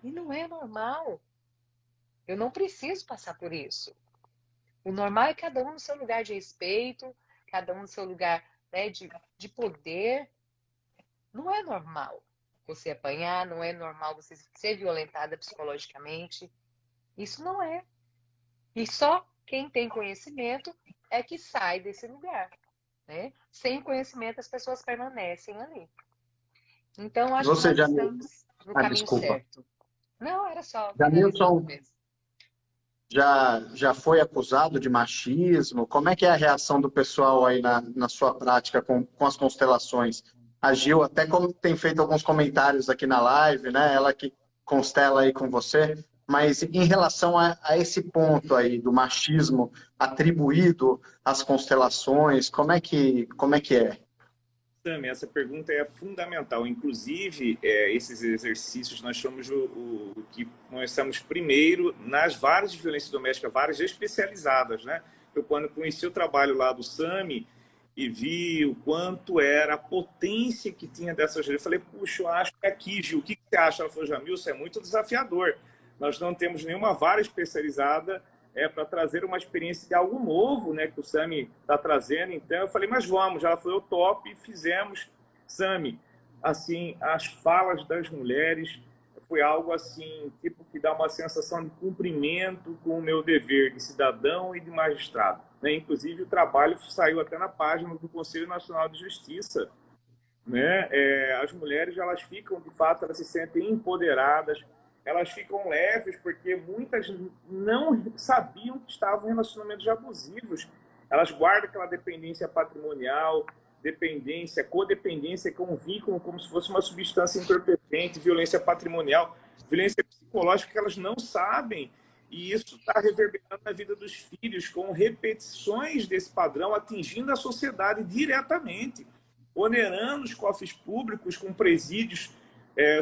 E não é normal. Eu não preciso passar por isso. O normal é cada um no seu lugar de respeito, cada um no seu lugar, né, de poder. Não é normal você apanhar, não é normal você ser violentada psicologicamente. Isso não é. E só quem tem conhecimento é que sai desse lugar. Né? Sem conhecimento, as pessoas permanecem ali. Então, acho que Você nós já... estamos no caminho desculpa. certo. Não, era só finalizando Jamilson, mesmo. já foi acusado de machismo? Como é que é a reação do pessoal aí na sua prática com as constelações? A Gil até como tem feito alguns comentários aqui na live, né? Ela que constela aí com você, mas em relação a esse ponto aí do machismo atribuído às constelações, como é que é? Sami, essa pergunta é fundamental. Inclusive, esses exercícios nós somos o que nós estamos primeiro nas várias de violência doméstica, várias especializadas, né? Eu, quando conheci o trabalho lá do Sami e vi o quanto era a potência que tinha dessas leis, eu falei, puxa, eu acho que aqui, Gil, o que você acha? Ela falou, Jamilson, é muito desafiador. Nós não temos nenhuma vara especializada para trazer uma experiência de algo novo, né, que o Sami está trazendo. Então, eu falei, mas vamos. Ela falou, top, e fizemos. Sami, assim, as falas das mulheres foi algo assim, tipo, que dá uma sensação de cumprimento com o meu dever de cidadão e de magistrado. Né? Inclusive, o trabalho saiu até na página do Conselho Nacional de Justiça. Né? As mulheres, elas ficam, de fato, elas se sentem empoderadas, elas ficam leves, porque muitas não sabiam que estavam em relacionamentos abusivos. Elas guardam aquela dependência patrimonial, dependência, codependência, que é um vínculo como se fosse uma substância entorpecente, violência patrimonial, violência psicológica, que elas não sabem. E isso está reverberando na vida dos filhos, com repetições desse padrão, atingindo a sociedade diretamente, onerando os cofres públicos com presídios,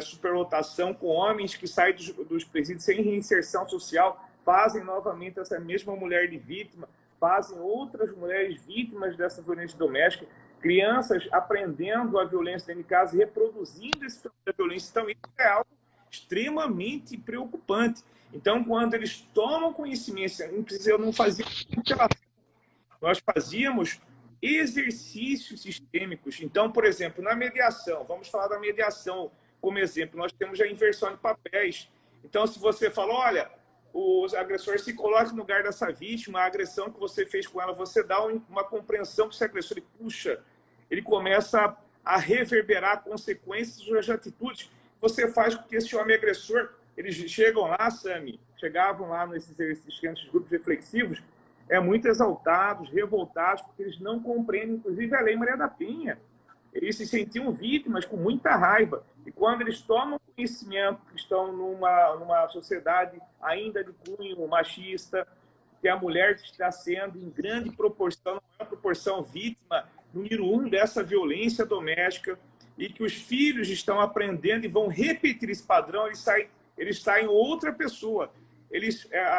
superlotação, com homens que saem dos presídios sem reinserção social, fazem novamente essa mesma mulher de vítima, fazem outras mulheres vítimas dessa violência doméstica, crianças aprendendo a violência dentro de casa e reproduzindo esse fenômeno da violência. Então, isso é algo extremamente preocupante. Então, quando eles tomam conhecimento, eu não fazia nós fazíamos exercícios sistêmicos. Então, por exemplo, na mediação, vamos falar da mediação como exemplo, nós temos a inversão de papéis. Então, se você fala, olha, os agressores se colocam no lugar dessa vítima, a agressão que você fez com ela, você dá uma compreensão que esse agressor, ele começa a reverberar consequências das atitudes. Você faz com que esse homem agressor, eles chegam lá, Sami, chegavam lá nesses grupos reflexivos, muito exaltados, revoltados, porque eles não compreendem, inclusive, a Lei Maria da Penha. Eles se sentiam vítimas com muita raiva. E quando eles tomam conhecimento que estão numa sociedade ainda de cunho machista, que a mulher está sendo, em grande proporção, na maior proporção, vítima número 1 dessa violência doméstica, e que os filhos estão aprendendo e vão repetir esse padrão, eles saem outra pessoa.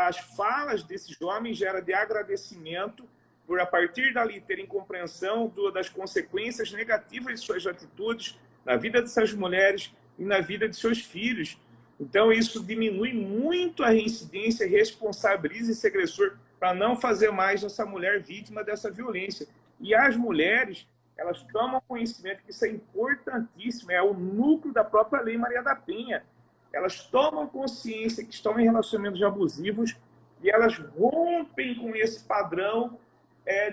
As falas desses homens geram de agradecimento por, a partir dali, terem compreensão das consequências negativas de suas atitudes na vida dessas mulheres e na vida de seus filhos. Então, isso diminui muito a reincidência e responsabiliza esse agressor para não fazer mais essa mulher vítima dessa violência. E as mulheres, elas tomam conhecimento que isso é importantíssimo, é o núcleo da própria Lei Maria da Penha. Elas tomam consciência que estão em relacionamentos abusivos e elas rompem com esse padrão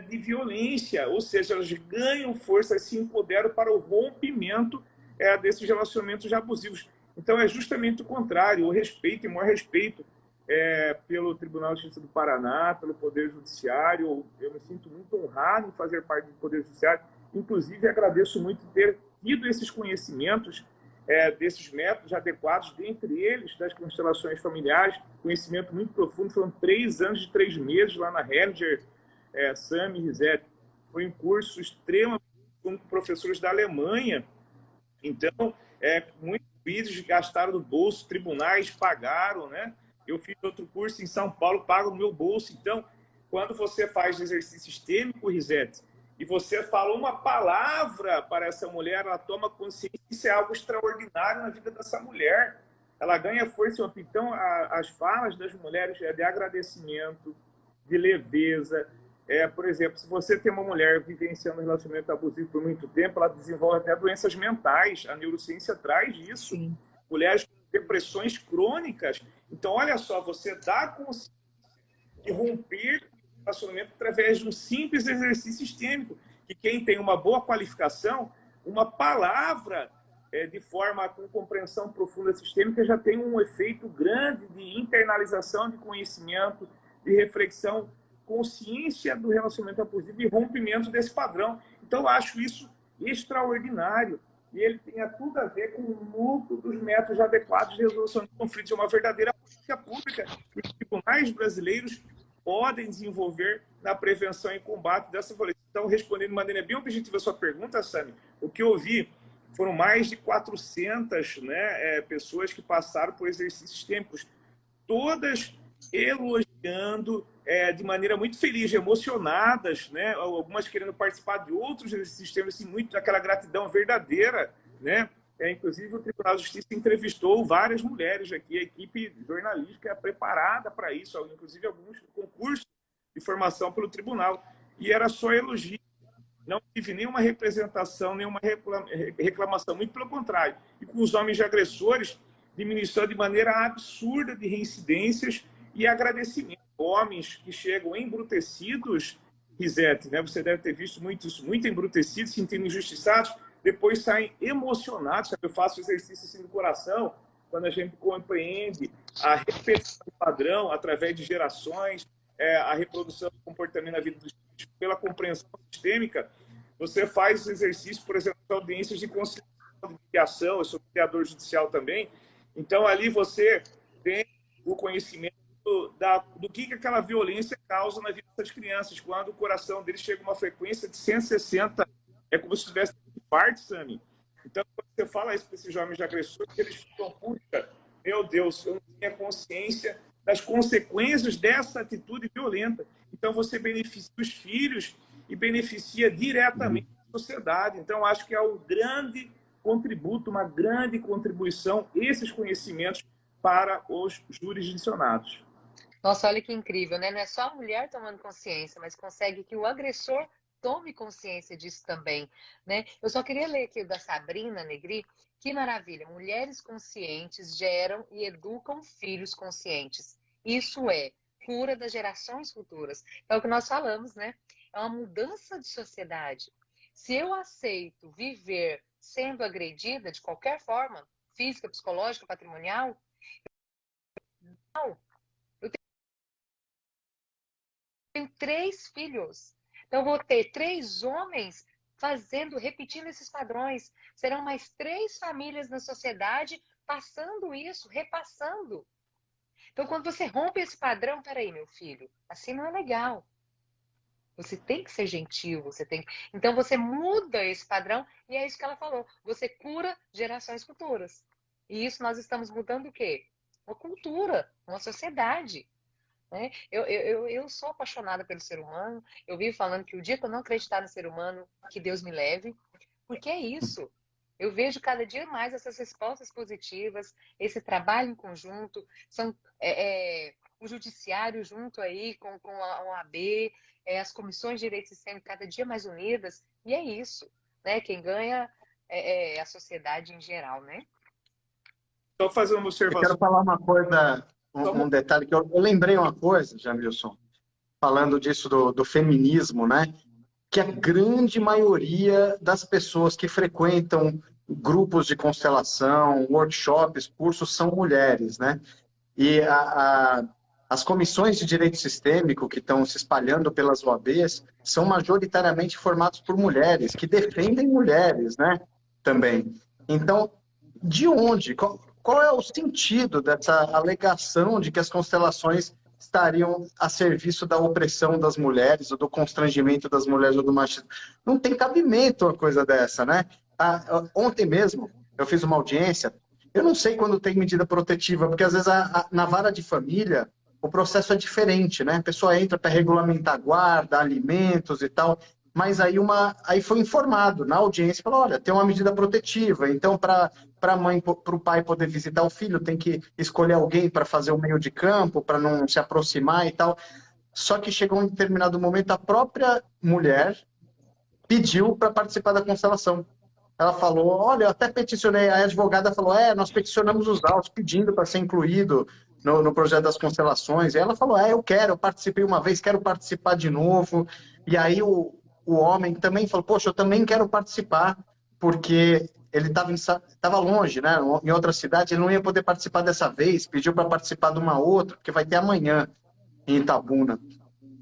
de violência, ou seja, elas ganham força, se empoderam para o rompimento desses relacionamentos abusivos. Então, é justamente o contrário, o respeito e o maior respeito pelo Tribunal de Justiça do Paraná, pelo Poder Judiciário. Eu me sinto muito honrado em fazer parte do Poder Judiciário. Inclusive, agradeço muito ter tido esses conhecimentos, desses métodos adequados, dentre eles das constelações familiares, conhecimento muito profundo. Foram 3 anos de 3 meses lá na Hellinger, Sami e Risete. Foi um curso extremamente com professores da Alemanha. Então, muitos juízes gastaram do bolso, tribunais pagaram, né? Eu fiz outro curso em São Paulo, pago no meu bolso. Então, quando você faz exercício sistêmico, Risete, e você fala uma palavra para essa mulher, ela toma consciência que isso é algo extraordinário na vida dessa mulher. Ela ganha força. Então, as falas das mulheres de agradecimento, de leveza. Por exemplo, se você tem uma mulher vivenciando um relacionamento abusivo por muito tempo, ela desenvolve até doenças mentais. A neurociência traz isso. Sim. Mulheres com depressões crônicas. Então, olha só, você dá consciência de romper o relacionamento através de um simples exercício sistêmico, que quem tem uma boa qualificação, uma palavra de forma com compreensão profunda sistêmica, já tem um efeito grande de internalização de conhecimento, de reflexão, consciência do relacionamento abusivo e rompimento desse padrão. Então, eu acho isso extraordinário. E ele tem tudo a ver com o núcleo dos métodos adequados de resolução de conflitos. É uma verdadeira política pública que os tribunais brasileiros podem desenvolver na prevenção e combate dessa violência. Então, respondendo de maneira bem objetiva a sua pergunta, Sami, o que eu vi foram mais de 400 pessoas que passaram por exercícios sistêmicos, todas elogiando de maneira muito feliz, emocionadas, né? Algumas querendo participar de outros sistemas, assim, muito daquela gratidão verdadeira, né? Inclusive, o Tribunal de Justiça entrevistou várias mulheres aqui, a equipe jornalística é preparada para isso, inclusive alguns concursos de formação pelo tribunal, e era só elogio. Não tive nenhuma representação, nenhuma reclamação, muito pelo contrário. E com os homens de agressores, diminuição de maneira absurda de reincidências e agradecimento. Homens que chegam embrutecidos, Risete, né? Você deve ter visto muitos muito embrutecidos, se sentindo injustiçados, depois saem emocionados. Sabe? Eu faço exercício assim do coração, quando a gente compreende a repetição do padrão através de gerações, a reprodução do comportamento na vida dos filhos, pela compreensão sistêmica. Você faz exercício, por exemplo, de audiências de conciliação, de mediação. Eu sou mediador judicial também. Então, ali você tem o conhecimento do que aquela violência causa na vida das crianças. Quando o coração deles chega a uma frequência de 160, é como se tivesse um infarto, Sami. Então, quando você fala isso para esses jovens de agressores, eles ficam, puxa, meu Deus, eu não tinha consciência das consequências dessa atitude violenta. Então, você beneficia os filhos e beneficia diretamente a sociedade. Então, acho que é um grande contributo, uma grande contribuição, esses conhecimentos para os jurisdicionados. Nossa, olha que incrível, né? Não é só a mulher tomando consciência, mas consegue que o agressor tome consciência disso também, né? Eu só queria ler aqui o da Sabrina Negri. Que maravilha! Mulheres conscientes geram e educam filhos conscientes. Isso é cura das gerações futuras. É o que nós falamos, né? É uma mudança de sociedade. Se eu aceito viver sendo agredida de qualquer forma, física, psicológica, patrimonial, eu tenho 3 filhos. Então, eu vou ter 3 homens repetindo esses padrões. Serão mais 3 famílias na sociedade passando isso, repassando. Então, quando você rompe esse padrão, peraí, meu filho, assim não é legal. Você tem que ser gentil, Então, você muda esse padrão e é isso que ela falou. Você cura gerações futuras. E isso nós estamos mudando o quê? Uma cultura, uma sociedade. Né? Eu sou apaixonada pelo ser humano. Eu vivo falando que o dia que eu não acreditar no ser humano, que Deus me leve. Porque é isso. Eu vejo cada dia mais essas respostas positivas, esse trabalho em conjunto, o judiciário junto aí com a OAB, as comissões de direito sistêmico cada dia mais unidas, e é isso, né? Quem ganha é a sociedade em geral, né? Só fazer uma observação. Eu quero falar uma coisa, um detalhe, que eu lembrei uma coisa, Jamilson, falando disso do feminismo, né? Que a grande maioria das pessoas que frequentam grupos de constelação, workshops, cursos, são mulheres, né? E as comissões de direito sistêmico que estão se espalhando pelas OABs são majoritariamente formadas por mulheres, que defendem mulheres, né? Também. Então, de onde? Qual é o sentido dessa alegação de que as constelações estariam a serviço da opressão das mulheres, ou do constrangimento das mulheres, ou do machismo? Não tem cabimento uma coisa dessa, né? Ontem mesmo, eu fiz uma audiência, eu não sei quando tem medida protetiva, porque às vezes na vara de família o processo é diferente, né? A pessoa entra para regulamentar guarda, alimentos e tal, mas aí foi informado na audiência, falou, olha, tem uma medida protetiva, então para a mãe, para o pai poder visitar o filho, tem que escolher alguém para fazer o meio de campo, para não se aproximar e tal. Só que chegou um determinado momento, a própria mulher pediu para participar da constelação. Ela falou, olha, eu até peticionei, a advogada falou, nós peticionamos os autos pedindo para ser incluído no projeto das constelações. E ela falou, eu participei uma vez, quero participar de novo. E aí o homem também falou, poxa, eu também quero participar, porque ele estava longe, né? Em outra cidade, ele não ia poder participar dessa vez, pediu para participar de uma outra, porque vai ter amanhã em Itabuna.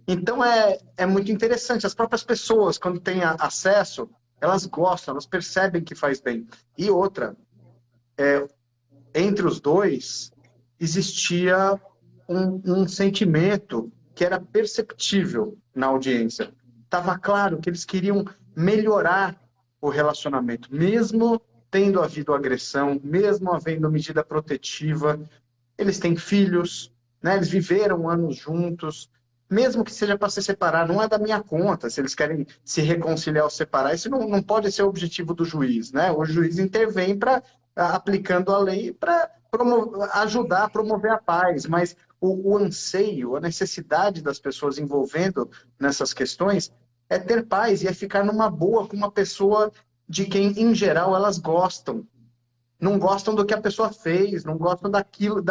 Então é muito interessante. As próprias pessoas, quando têm acesso, elas gostam, elas percebem que faz bem. E outra, entre os dois, existia um sentimento que era perceptível na audiência. Estava claro que eles queriam melhorar o relacionamento, mesmo tendo havido agressão, mesmo havendo medida protetiva. Eles têm filhos, né? Eles viveram anos juntos, mesmo que seja para se separar, não é da minha conta se eles querem se reconciliar ou separar. Isso não pode ser o objetivo do juiz, né? O juiz intervém aplicando a lei para ajudar a promover a paz, mas o anseio, a necessidade das pessoas envolvendo nessas questões é ter paz e é ficar numa boa com uma pessoa de quem, em geral, elas gostam. Não gostam do que a pessoa fez, não gostam daquilo,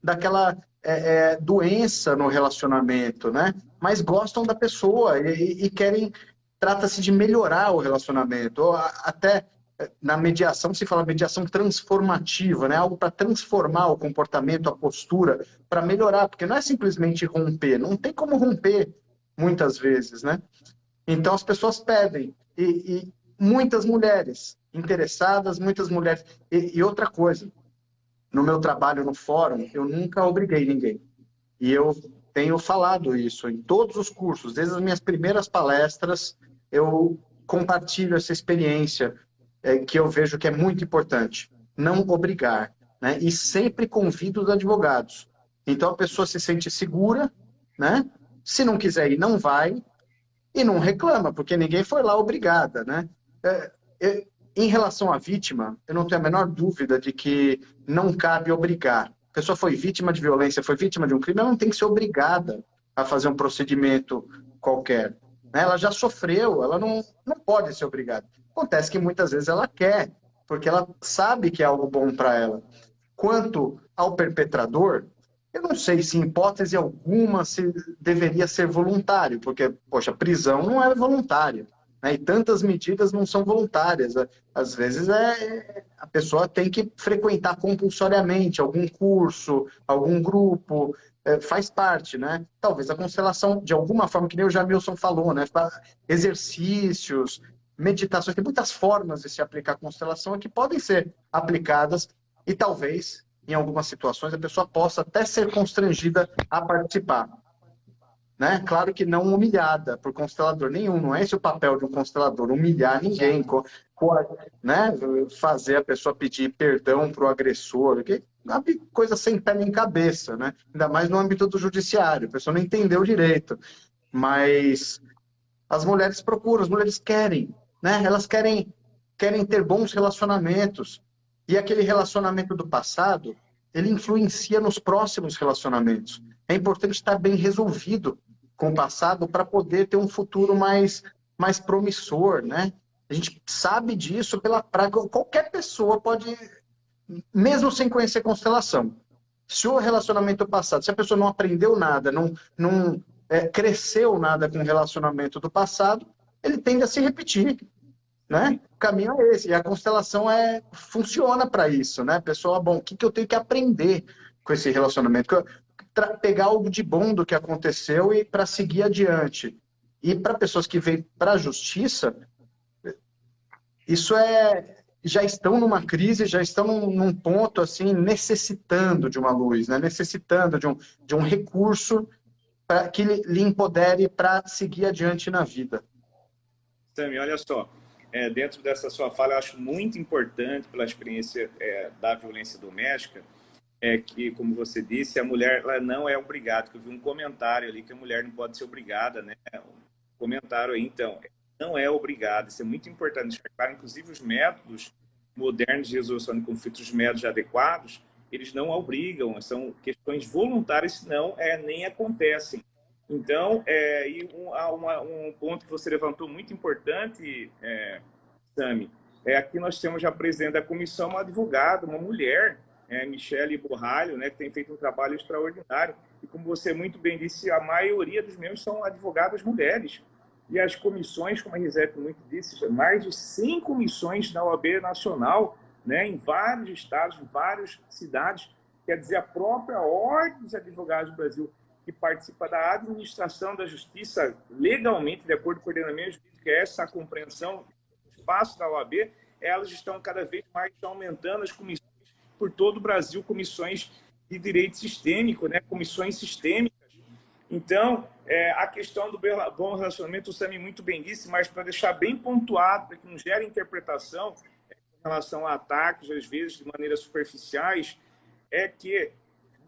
daquela doença no relacionamento, né? Mas gostam da pessoa e querem, trata-se de melhorar o relacionamento. Ou até na mediação se fala mediação transformativa, né? Algo para transformar o comportamento, a postura, para melhorar, porque não é simplesmente romper, não tem como romper muitas vezes, né? Então as pessoas pedem, e muitas mulheres interessadas, muitas mulheres. E outra coisa, no meu trabalho no fórum, eu nunca obriguei ninguém. E eu tenho falado isso em todos os cursos, desde as minhas primeiras palestras, eu compartilho essa experiência que eu vejo que é muito importante. Não obrigar, né? E sempre convido os advogados. Então a pessoa se sente segura, né? Se não quiser ir, não vai, e não reclama, porque ninguém foi lá obrigada, né? Em relação à vítima, eu não tenho a menor dúvida de que não cabe obrigar. A pessoa foi vítima de violência, foi vítima de um crime, ela não tem que ser obrigada a fazer um procedimento qualquer. Ela já sofreu, ela não pode ser obrigada. Acontece que muitas vezes ela quer, porque ela sabe que é algo bom para ela. Quanto ao perpetrador, eu não sei se em hipótese alguma se deveria ser voluntário, porque, poxa, prisão não é voluntária, né? E tantas medidas não são voluntárias. Às vezes a pessoa tem que frequentar compulsoriamente algum curso, algum grupo, faz parte, né? Talvez a constelação, de alguma forma, que nem o Jamilson falou, né? Exercícios, meditações, tem muitas formas de se aplicar a constelação que podem ser aplicadas e talvez em algumas situações, a pessoa possa até ser constrangida a participar. Né? Claro que não humilhada por constelador nenhum, não é esse o papel de um constelador, humilhar ninguém, né? Fazer a pessoa pedir perdão para o agressor, que é uma coisa sem pé nem cabeça, né? Ainda mais no âmbito do judiciário, a pessoa não entendeu direito. Mas as mulheres procuram, as mulheres querem, né? Elas querem ter bons relacionamentos. E aquele relacionamento do passado, ele influencia nos próximos relacionamentos. É importante estar bem resolvido com o passado para poder ter um futuro mais promissor, né? A gente sabe disso qualquer pessoa pode, mesmo sem conhecer constelação. Se o relacionamento passado, se a pessoa não aprendeu nada, não cresceu nada com o relacionamento do passado, ele tende a se repetir. Né? O caminho é esse, e a constelação funciona para isso, né? Pessoal, bom, o que eu tenho que aprender com esse relacionamento? Pegar algo de bom do que aconteceu e para seguir adiante. E para pessoas que vêm para a justiça, isso já estão numa crise, já estão num ponto assim, necessitando de uma luz, né? Necessitando de um recurso que lhe empodere para seguir adiante na vida. Sami, olha só. Dentro dessa sua fala, eu acho muito importante pela experiência da violência doméstica, que, como você disse, a mulher ela não é obrigada. Eu vi um comentário ali que a mulher não pode ser obrigada, né? Um comentário aí, então, não é obrigada. Isso é muito importante deixar claro. Inclusive, os métodos modernos de resolução de conflitos, os métodos adequados, eles não a obrigam, são questões voluntárias, senão nem acontecem. Então, um ponto que você levantou muito importante, Sami, aqui nós temos já presidente da comissão, uma advogada, uma mulher, Michele Borralho, né, que tem feito um trabalho extraordinário. E como você muito bem disse, a maioria dos membros são advogadas mulheres. E as comissões, como a Risete muito disse, mais de 100 comissões da OAB Nacional, né, em vários estados, em várias cidades, quer dizer, a própria Ordem dos Advogados do Brasil, que participa da administração da justiça legalmente, de acordo com o ordenamento jurídico, é essa a compreensão do espaço da OAB, elas estão cada vez mais aumentando as comissões por todo o Brasil, comissões de direito sistêmico, né, comissões sistêmicas. Então, a questão do bom relacionamento, o Sami muito bem disse, mas para deixar bem pontuado, para que não gere interpretação em relação a ataques, às vezes de maneiras superficiais, é que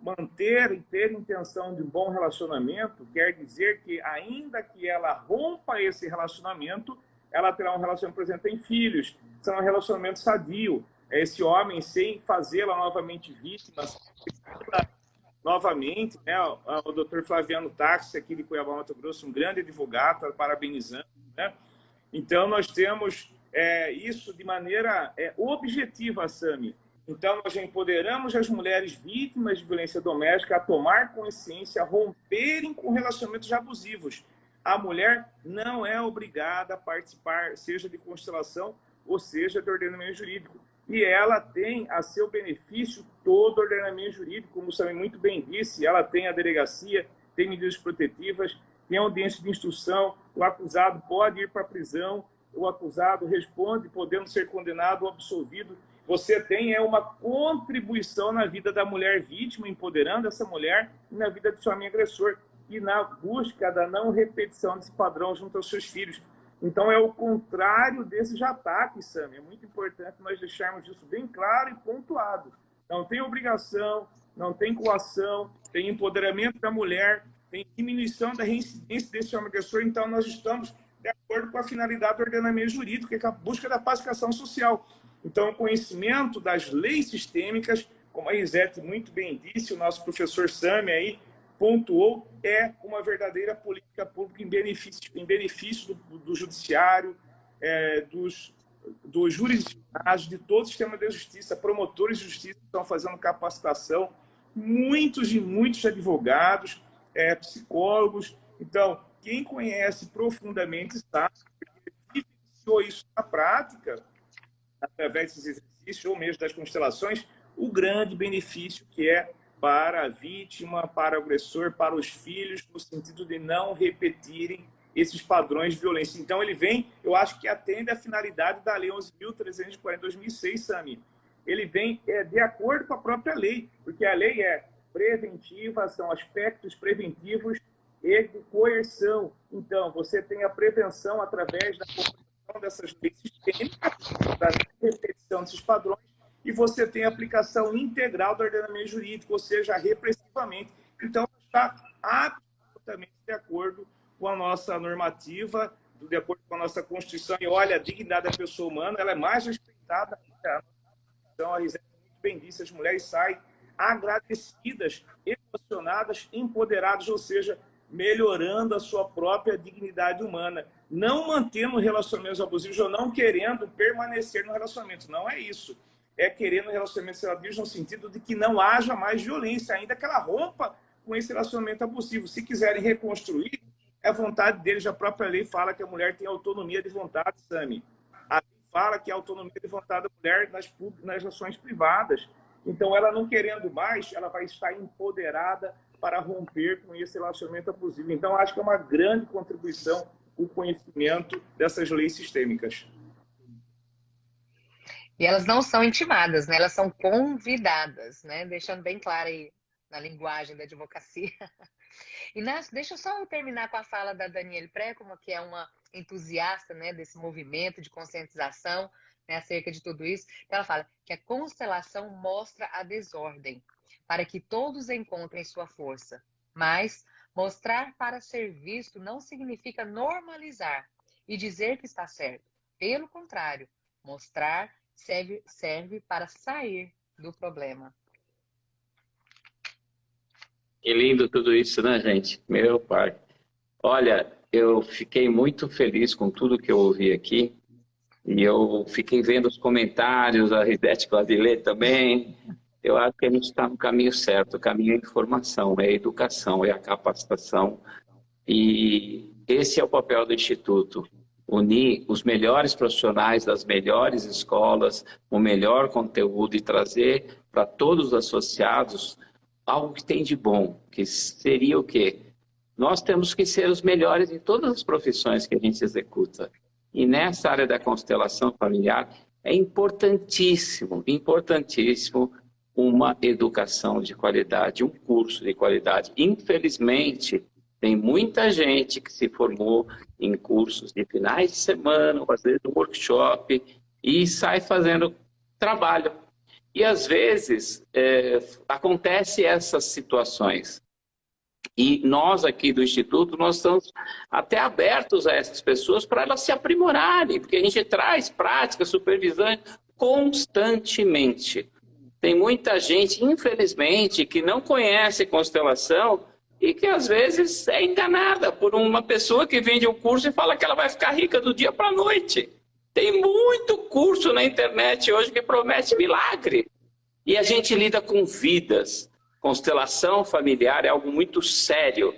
manter e ter intenção de um bom relacionamento quer dizer que, ainda que ela rompa esse relacionamento, ela terá um relacionamento, por exemplo, tem filhos, será um relacionamento sadio. Esse homem, sem fazê-la novamente vítima, novamente, né, o doutor Flaviano Táxi, aqui de Cuiabá, Mato Grosso, um grande advogado, tá parabenizando, né? Então, nós temos isso de maneira objetiva, Sami. Então, nós já empoderamos as mulheres vítimas de violência doméstica a tomar consciência, a romperem com relacionamentos abusivos. A mulher não é obrigada a participar, seja de constelação ou seja de ordenamento jurídico. E ela tem a seu benefício todo o ordenamento jurídico, como o Sami muito bem disse, ela tem a delegacia, tem medidas protetivas, tem audiência de instrução, o acusado pode ir para a prisão, o acusado responde, podendo ser condenado ou absolvido. Você tem uma contribuição na vida da mulher vítima, empoderando essa mulher, e na vida do seu homem agressor, e na busca da não repetição desse padrão junto aos seus filhos. Então, é o contrário desses ataques, Sami. É muito importante nós deixarmos isso bem claro e pontuado. Não tem obrigação, não tem coação, tem empoderamento da mulher, tem diminuição da reincidência desse homem agressor. Então, nós estamos de acordo com a finalidade do ordenamento jurídico, que é a busca da pacificação social. Então, o conhecimento das leis sistêmicas, como a Risete muito bem disse, o nosso professor Sami aí pontuou, é uma verdadeira política pública em benefício do judiciário, dos jurisdicionados, de todo o sistema de justiça, promotores de justiça estão fazendo capacitação, muitos e muitos advogados, psicólogos. Então, quem conhece profundamente sabe, porque vivenciou isso na prática, através desses exercícios ou mesmo das constelações, o grande benefício que é para a vítima, para o agressor, para os filhos, no sentido de não repetirem esses padrões de violência. Então, ele vem, eu acho que atende à finalidade da Lei 11.340 de 2006, Sami. Ele vem de acordo com a própria lei, porque a lei é preventiva, são aspectos preventivos e de coerção. Então, você tem a prevenção através da compreensão dessas leis sistêmicas, da repetição desses padrões, e você tem a aplicação integral do ordenamento jurídico, ou seja, repressivamente. Então, está absolutamente de acordo com a nossa normativa, de acordo com a nossa Constituição. E olha, a dignidade da pessoa humana ela é mais respeitada. Então, a Risete muito bem disse, as mulheres saem agradecidas, emocionadas, empoderadas, ou seja, melhorando a sua própria dignidade humana. Não mantendo relacionamentos abusivos ou não querendo permanecer no relacionamento. Não é isso. É querendo relacionamentos sadios no sentido de que não haja mais violência, ainda que ela rompa com esse relacionamento abusivo. Se quiserem reconstruir, é vontade deles. A própria lei fala que a mulher tem autonomia de vontade, Sami. A lei fala que a autonomia de vontade da mulher nas relações privadas. Então, ela não querendo mais, ela vai estar empoderada para romper com esse relacionamento abusivo. Então, acho que é uma grande contribuição o conhecimento dessas leis sistêmicas. E elas não são intimadas, né? Elas são convidadas, né? Deixando bem claro aí na linguagem da advocacia. E deixa eu só terminar com a fala da Daniele Précomo, que é uma entusiasta, né, desse movimento de conscientização, né, acerca de tudo isso. Ela fala que a constelação mostra a desordem, para que todos encontrem sua força. Mas mostrar para ser visto não significa normalizar e dizer que está certo. Pelo contrário, mostrar serve para sair do problema. Que lindo tudo isso, né, gente? Meu pai. Olha, eu fiquei muito feliz com tudo que eu ouvi aqui. E eu fiquei vendo os comentários, a Risete Cladilê também. Eu acho que a gente está no caminho certo. O caminho é a informação, é a educação, é a capacitação, E esse é o papel do Instituto, unir os melhores profissionais das melhores escolas, o melhor conteúdo e trazer para todos os associados algo que tem de bom, que seria o quê? Nós temos que ser os melhores em todas as profissões que a gente executa. E nessa área da constelação familiar é importantíssimo, importantíssimo uma educação de qualidade, um curso de qualidade. Infelizmente, tem muita gente que se formou em cursos de finais de semana, ou às vezes um workshop, e sai fazendo trabalho. E às vezes acontece essas situações. E nós aqui do Instituto, nós estamos até abertos a essas pessoas para elas se aprimorarem, porque a gente traz prática, supervisão constantemente. Tem muita gente, infelizmente, que não conhece constelação e que às vezes é enganada por uma pessoa que vende um curso e fala que ela vai ficar rica do dia para a noite. Tem muito curso na internet hoje que promete milagre. E a gente lida com vidas. Constelação familiar é algo muito sério.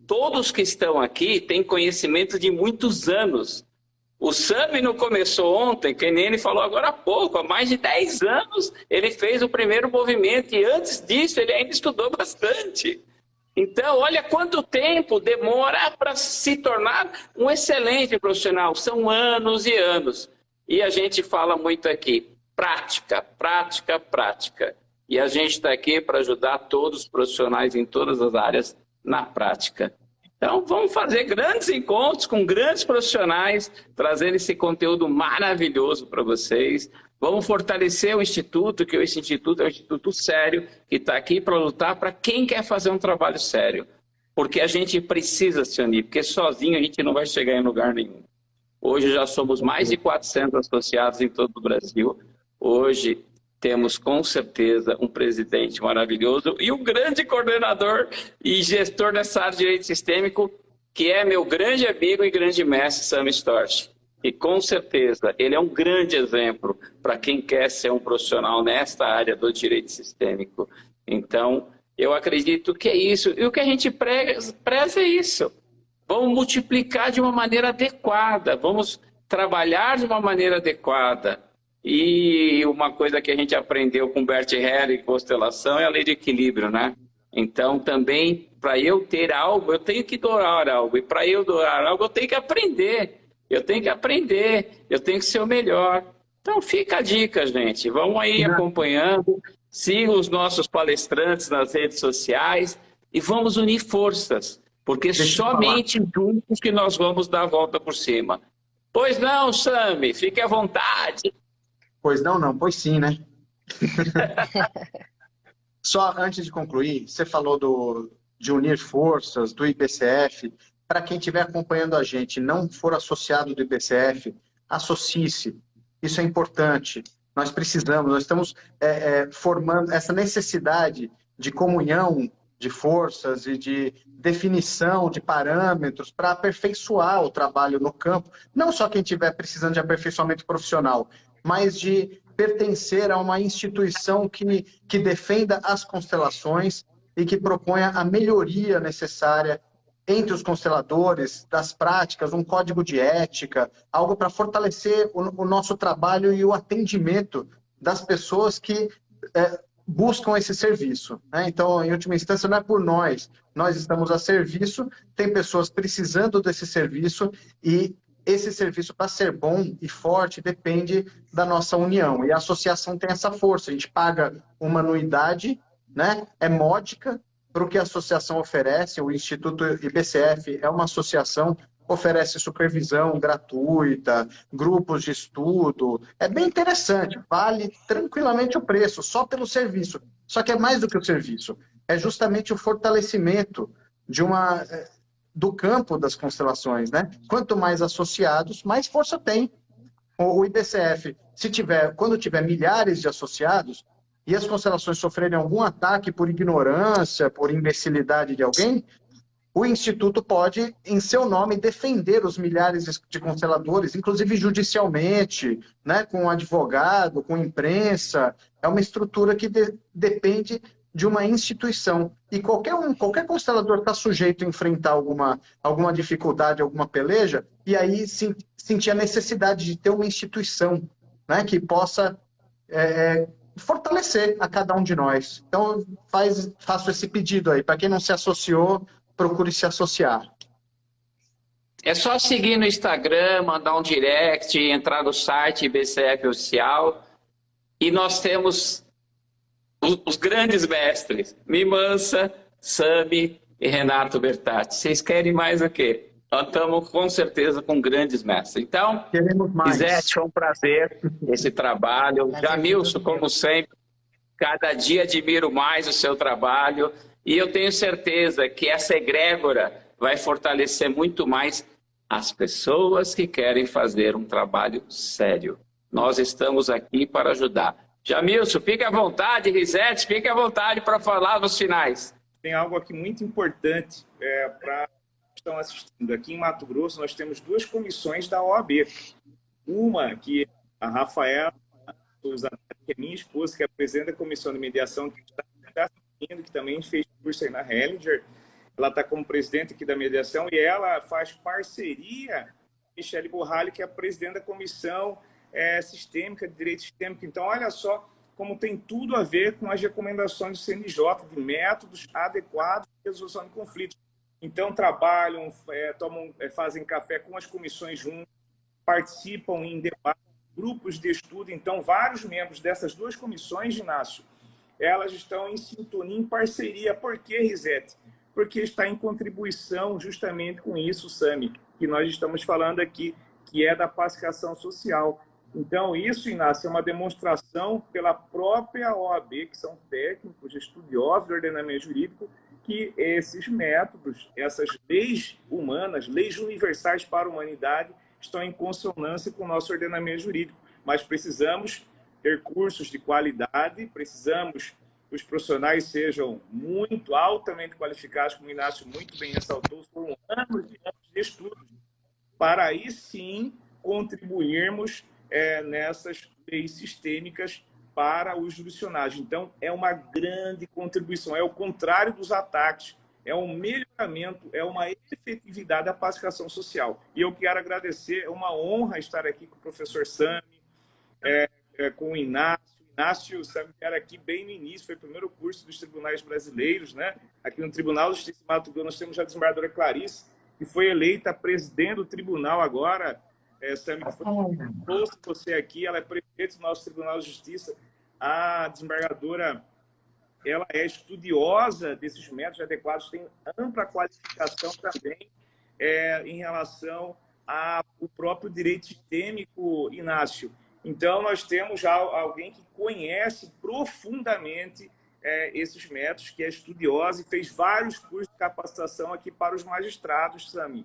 Todos que estão aqui têm conhecimento de muitos anos. O Sami não começou ontem, que nem ele falou agora há pouco. Há mais de 10 anos ele fez o primeiro movimento e antes disso ele ainda estudou bastante. Então, olha quanto tempo demora para se tornar um excelente profissional. São anos e anos. E a gente fala muito aqui, prática, prática, prática. E a gente está aqui para ajudar todos os profissionais em todas as áreas na prática. Então, vamos fazer grandes encontros com grandes profissionais, trazendo esse conteúdo maravilhoso para vocês. Vamos fortalecer o Instituto, que esse Instituto é um Instituto sério, que está aqui para lutar para quem quer fazer um trabalho sério. Porque a gente precisa se unir, porque sozinho a gente não vai chegar em lugar nenhum. Hoje já somos mais de 400 associados em todo o Brasil. Hoje temos com certeza um presidente maravilhoso e um grande coordenador e gestor nessa área de direito sistêmico, que é meu grande amigo e grande mestre, Sami Storch. E com certeza ele é um grande exemplo para quem quer ser um profissional nesta área do direito sistêmico. Então, eu acredito que é isso. E o que a gente preza é isso. Vamos multiplicar de uma maneira adequada, vamos trabalhar de uma maneira adequada. E uma coisa que a gente aprendeu com Bert Hellinger em constelação é a lei de equilíbrio, né? Então, também, para eu ter algo, eu tenho que doar algo. E para eu doar algo, eu tenho que aprender. Eu tenho que aprender, eu tenho que ser o melhor. Então, fica a dica, gente. Vamos aí acompanhando, sigam os nossos palestrantes nas redes sociais e vamos unir forças, porque somente juntos que nós vamos dar a volta por cima. Pois não, Sami, fique à vontade. Pois não, pois sim, né? Só antes de concluir, você falou de unir forças, do IPCF. Para quem estiver acompanhando a gente e não for associado do IPCF, associe-se. Isso é importante. Nós precisamos, nós estamos formando essa necessidade de comunhão de forças e de definição de parâmetros para aperfeiçoar o trabalho no campo. Não só quem estiver precisando de aperfeiçoamento profissional, mas de pertencer a uma instituição que defenda as constelações e que proponha a melhoria necessária entre os consteladores, das práticas, um código de ética, algo para fortalecer o nosso trabalho e o atendimento das pessoas que buscam esse serviço, né? Então, em última instância, não é por nós estamos a serviço, tem pessoas precisando desse serviço e esse serviço, para ser bom e forte, depende da nossa união. E a associação tem essa força. A gente paga uma anuidade, né? É módica para o que a associação oferece. O Instituto IPCF é uma associação, oferece supervisão gratuita, grupos de estudo. É bem interessante, vale tranquilamente o preço, só pelo serviço. Só que é mais do que o serviço. É justamente o fortalecimento do campo das constelações, né? Quanto mais associados, mais força tem. O IPCF, quando tiver milhares de associados e as constelações sofrerem algum ataque por ignorância, por imbecilidade de alguém, o Instituto pode, em seu nome, defender os milhares de consteladores, inclusive judicialmente, né? Com advogado, com imprensa. É uma estrutura que depende de uma instituição. E qualquer constelador está sujeito a enfrentar alguma dificuldade, alguma peleja, e aí sentir a necessidade de ter uma instituição, né, que possa fortalecer a cada um de nós. Então, faço esse pedido aí. Para quem não se associou, procure se associar. É só seguir no Instagram, mandar um direct, entrar no site IBCF Oficial. E nós temos os grandes mestres, Mimansa, Sami e Renato Bertatti. Vocês querem mais o quê? Nós estamos com certeza com grandes mestres. Então, Queremos mais. Izete, foi um prazer esse trabalho. Jamilson, como sempre, cada dia admiro mais o seu trabalho. E eu tenho certeza que essa egrégora vai fortalecer muito mais as pessoas que querem fazer um trabalho sério. Nós estamos aqui para ajudar. Jamilson, fique à vontade, Risete, fique à vontade para falar nos finais. Tem algo aqui muito importante para quem estão assistindo. Aqui em Mato Grosso, nós temos 2 comissões da OAB. Uma que a Rafaela Souza, que é minha esposa, que é a presidente da comissão de mediação, que está assistindo, que também fez curso aí na Hellinger. Ela está como presidente aqui da mediação e ela faz parceria com Michele Borralho, que é a presidente da comissão sistêmica, de direito sistêmico. Então, olha só como tem tudo a ver com as recomendações do CNJ, de métodos adequados de resolução de conflitos. Então, trabalham, fazem café com as comissões juntos, participam em debates, grupos de estudo. Então, vários membros dessas 2 comissões, Inácio, elas estão em sintonia, em parceria. Por que, Risete? Porque está em contribuição justamente com isso, Sami, que nós estamos falando aqui, que é da pacificação social. Então, isso, Inácio, é uma demonstração pela própria OAB, que são técnicos, estudiosos do ordenamento jurídico, que esses métodos, essas leis humanas, leis universais para a humanidade, estão em consonância com o nosso ordenamento jurídico. Mas precisamos ter cursos de qualidade, precisamos que os profissionais sejam muito altamente qualificados, como o Inácio muito bem ressaltou, foram anos de estudo, para aí sim contribuirmos nessas leis sistêmicas para os jurisdicionais. Então, é uma grande contribuição, é o contrário dos ataques, é um melhoramento, é uma efetividade da pacificação social. E eu quero agradecer, é uma honra estar aqui com o professor Sami, com o Inácio. Inácio, Sami era aqui bem no início, foi o primeiro curso dos tribunais brasileiros, né? Aqui no Tribunal de Justiça de Mato Grosso nós temos a desembargadora Clarice, que foi eleita presidente do tribunal agora. Sami, que trouxe você aqui, ela é presidente do nosso Tribunal de Justiça. A desembargadora, ela é estudiosa desses métodos adequados, tem ampla qualificação também em relação ao próprio direito sistêmico, Inácio. Então, nós temos já alguém que conhece profundamente esses métodos, que é estudiosa e fez vários cursos de capacitação aqui para os magistrados, Sami.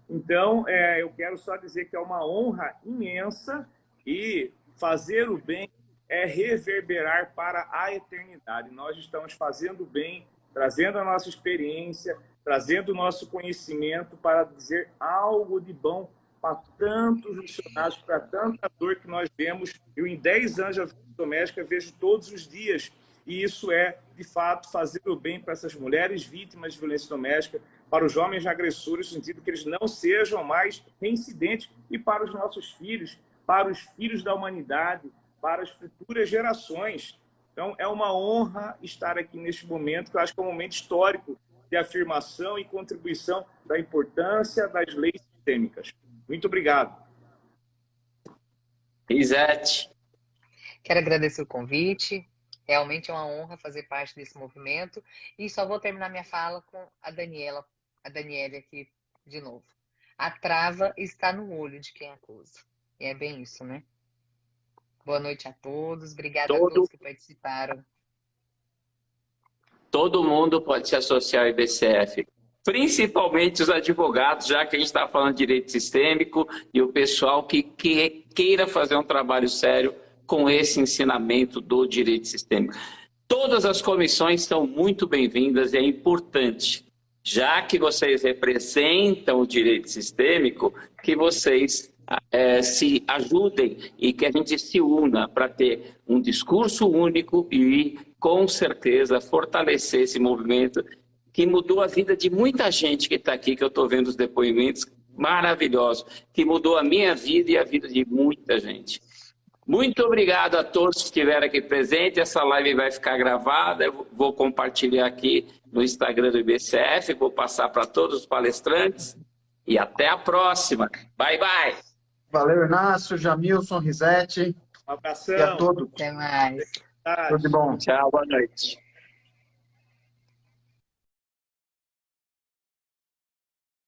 Então, eu quero só dizer que é uma honra imensa e fazer o bem é reverberar para a eternidade. Nós estamos fazendo o bem, trazendo a nossa experiência, trazendo o nosso conhecimento para dizer algo de bom para tantos judicionados, para tanta dor que nós vemos. Eu, em 10 anos de violência doméstica, vejo todos os dias. E isso é, de fato, fazer o bem para essas mulheres vítimas de violência doméstica, para os homens agressores, no sentido que eles não sejam mais reincidentes, e para os nossos filhos, para os filhos da humanidade, para as futuras gerações. Então, é uma honra estar aqui neste momento, que eu acho que é um momento histórico de afirmação e contribuição da importância das leis sistêmicas. Muito obrigado. Risete. Quero agradecer o convite. Realmente é uma honra fazer parte desse movimento. E só vou terminar minha fala com a Daniela aqui de novo. A trava está no olho de quem acusa. E é bem isso, né? Boa noite a todos. Obrigada a todos que participaram. Todo mundo pode se associar ao IBCF, principalmente os advogados, já que a gente está falando de direito sistêmico, e o pessoal que queira fazer um trabalho sério com esse ensinamento do direito sistêmico. Todas as comissões são muito bem-vindas e é importante, já que vocês representam o direito sistêmico, que vocês se ajudem e que a gente se una para ter um discurso único e com certeza, fortalecer esse movimento que mudou a vida de muita gente que está aqui, que eu estou vendo os depoimentos maravilhosos, que mudou a minha vida e a vida de muita gente. Muito obrigado a todos que estiveram aqui presentes. Essa live vai ficar gravada, eu vou compartilhar aqui no Instagram do IBCF, vou passar para todos os palestrantes e até a próxima. Bye, bye! Valeu, Inácio, Jamilson, Risete. Um abração. E a todos. Até mais. Tudo de bom. Tchau, boa noite.